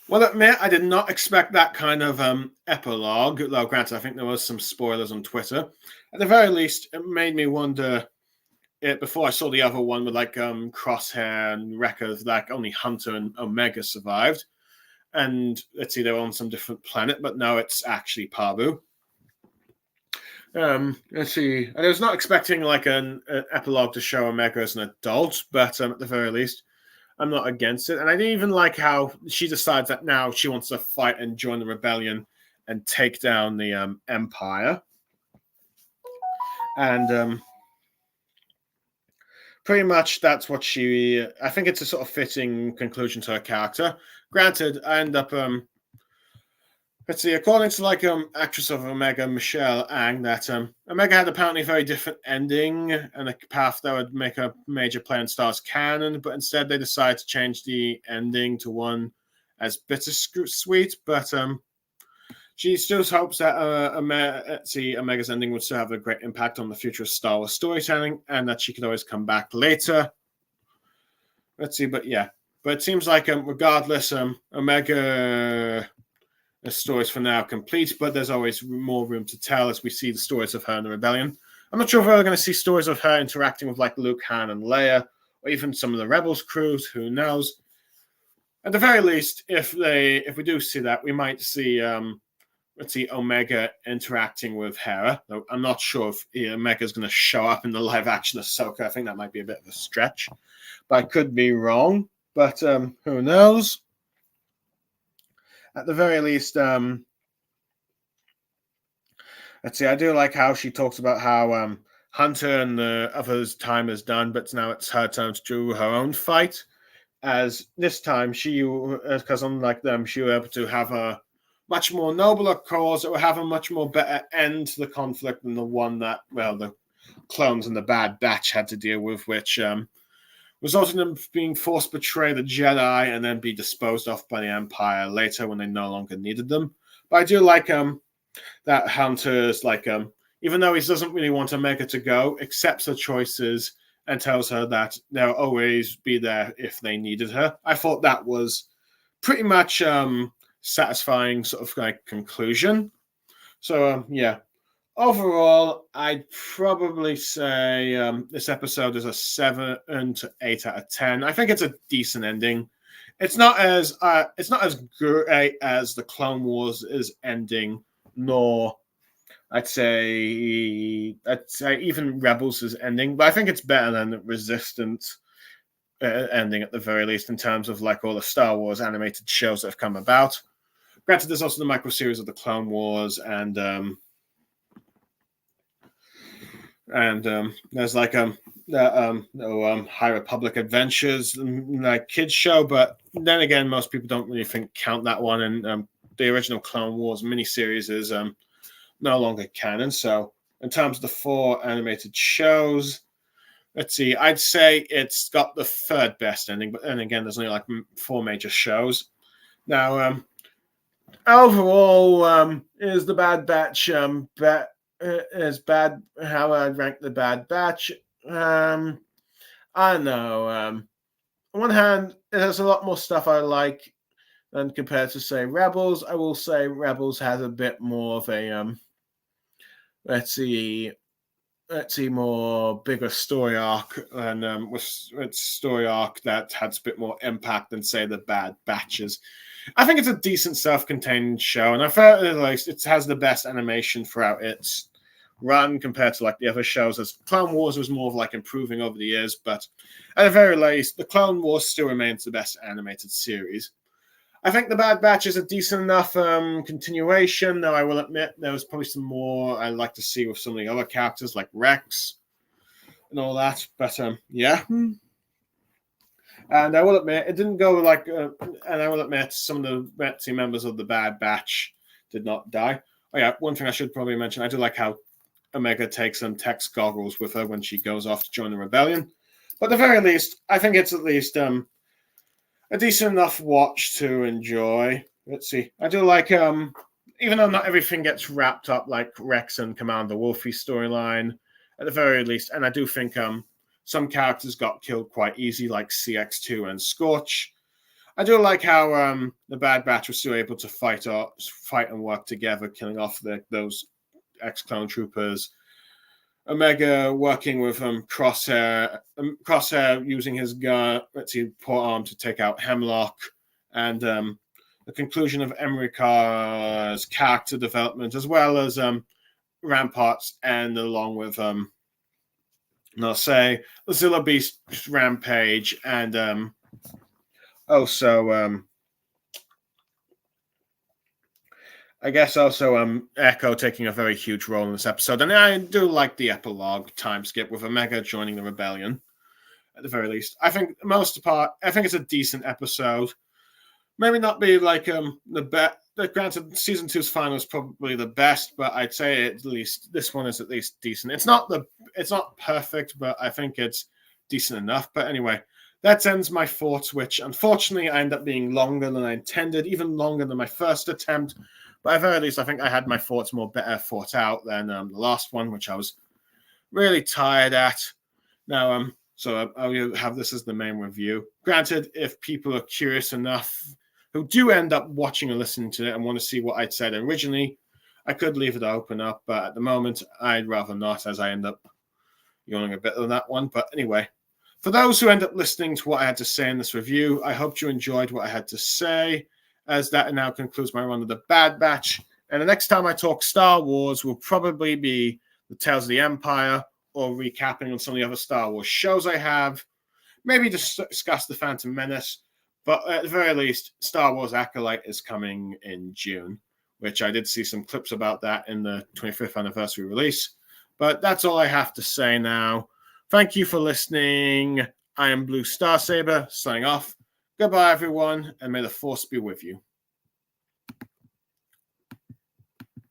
Well, admit I did not expect that kind of epilogue. Though, granted, I think there was some spoilers on Twitter. At the very least, it made me wonder. Before I saw the other one with like Crosshair and Wrecker, like only Hunter and Omega survived, and let's see, they were on some different planet, but now it's actually Pabu. Let's see, and I was not expecting like an epilogue to show Omega as an adult, but at the very least, I'm not against it. And I didn't even like how she decides that now she wants to fight and join the rebellion and take down the Empire. And pretty much that's what I think it's a sort of fitting conclusion to her character. Granted, I end up, let's see, according to like actress of Omega, Michelle Ang, that Omega had apparently a very different ending and a path that would make a major play in Star's canon, but instead they decided to change the ending to one as bittersweet, but she still hopes that Omega's ending would still have a great impact on the future of Star Wars storytelling and that she could always come back later. Let's see, but yeah. But it seems like regardless, Omega... the stories for now complete, but there's always more room to tell as we see the stories of her in the rebellion. I'm not sure if we're going to see stories of her interacting with like Luke, Han, and Leia, or even some of the Rebels crews. Who knows? At the very least, if we do see that, we might see Omega interacting with Hera. Though I'm not sure if Omega's going to show up in the live-action Ahsoka. I think that might be a bit of a stretch, but I could be wrong. But who knows? At the very least, let's see, I do like how she talks about how Hunter and the others' time is done, but now it's her turn to do her own fight. As this time, because unlike them, she was able to have a much more nobler cause. It will have a much more better end to the conflict than the one that, well, the clones and the Bad Batch had to deal with, which resulted in them being forced to betray the Jedi and then be disposed of by the Empire later when they no longer needed them. But I do like that Hunter's like, even though he doesn't really want Omega to go, accepts her choices and tells her that they'll always be there if they needed her. I thought that was pretty much satisfying sort of like conclusion. So yeah. Overall, I'd probably say this episode is a 7 to 8 out of 10. I think it's a decent ending. It's not as great as the Clone Wars is ending, nor I'd say even Rebels is ending. But I think it's better than Resistance ending at the very least in terms of like all the Star Wars animated shows that have come about. Granted, there's also the micro series of the Clone Wars and there's like High Republic Adventures like kids show, but then again, most people don't really count that one, and the original Clone Wars miniseries is no longer canon. So in terms of the 4 animated shows, let's see, I'd say it's got the 3rd best ending, but then again, there's only like 4 major shows. Now, overall, is the Bad Batch is bad how I'd rank the Bad Batch. I don't know. On one hand, there's a lot more stuff I like than compared to say Rebels. I will say Rebels has a bit more of a let's see, more bigger story arc, and with its story arc that has a bit more impact than say the Bad Batches. I think it's a decent self-contained show, and I felt like it has the best animation throughout its run compared to like the other shows, as Clone Wars was more of like improving over the years, but at the very least, the Clone Wars still remains the best animated series. I think the Bad Batch is a decent enough continuation, though I will admit there was probably some more I'd like to see with some of the other characters like Rex and all that, but yeah. And I will admit, it didn't go like, and I will admit, some of the team members of the Bad Batch did not die. Oh yeah, one thing I should probably mention, I do like how Omega takes some text goggles with her when she goes off to join the rebellion. But at the very least, I think it's at least a decent enough watch to enjoy. Let's see. I do like, even though not everything gets wrapped up like Rex and Commander Wolfie storyline, at the very least. And I do think some characters got killed quite easy, like CX2 and Scorch. I do like how the Bad Batch was still able to fight and work together, killing off those ex-clone troopers. Omega working with Crosshair using his gun, port arm to take out Hemlock, and the conclusion of Emricar's character development, as well as Rampart's end, along with Narset, the Zilla Beast rampage, and also I guess also Echo taking a very huge role in this episode. And I do like the epilogue time skip with Omega joining the rebellion, at the very least. I think I think it's a decent episode. Maybe not be like the best. Granted, season 2's final is probably the best, but I'd say at least this one is at least decent. It's not perfect, but I think it's decent enough. But anyway, that ends my thoughts, which unfortunately I end up being longer than I intended, even longer than my first attempt. But at the very least, I think I had my thoughts better thought out than the last one, which I was really tired at. Now, so I'll have this as the main review. Granted, if people are curious enough, who do end up watching or listening to it and want to see what I'd said originally, I could leave it open up. But at the moment, I'd rather not, as I end up yawning a bit on that one. But anyway, for those who end up listening to what I had to say in this review, I hope you enjoyed what I had to say, as that now concludes my run of the Bad Batch. And the next time I talk Star Wars will probably be the Tales of the Empire, or recapping on some of the other Star Wars shows I have. Maybe discuss the Phantom Menace. But at the very least, Star Wars Acolyte is coming in June, which I did see some clips about that in the 25th anniversary release. But that's all I have to say now. Thank you for listening. I am Blue Star Saber, signing off. Goodbye, everyone, and may the Force be with you.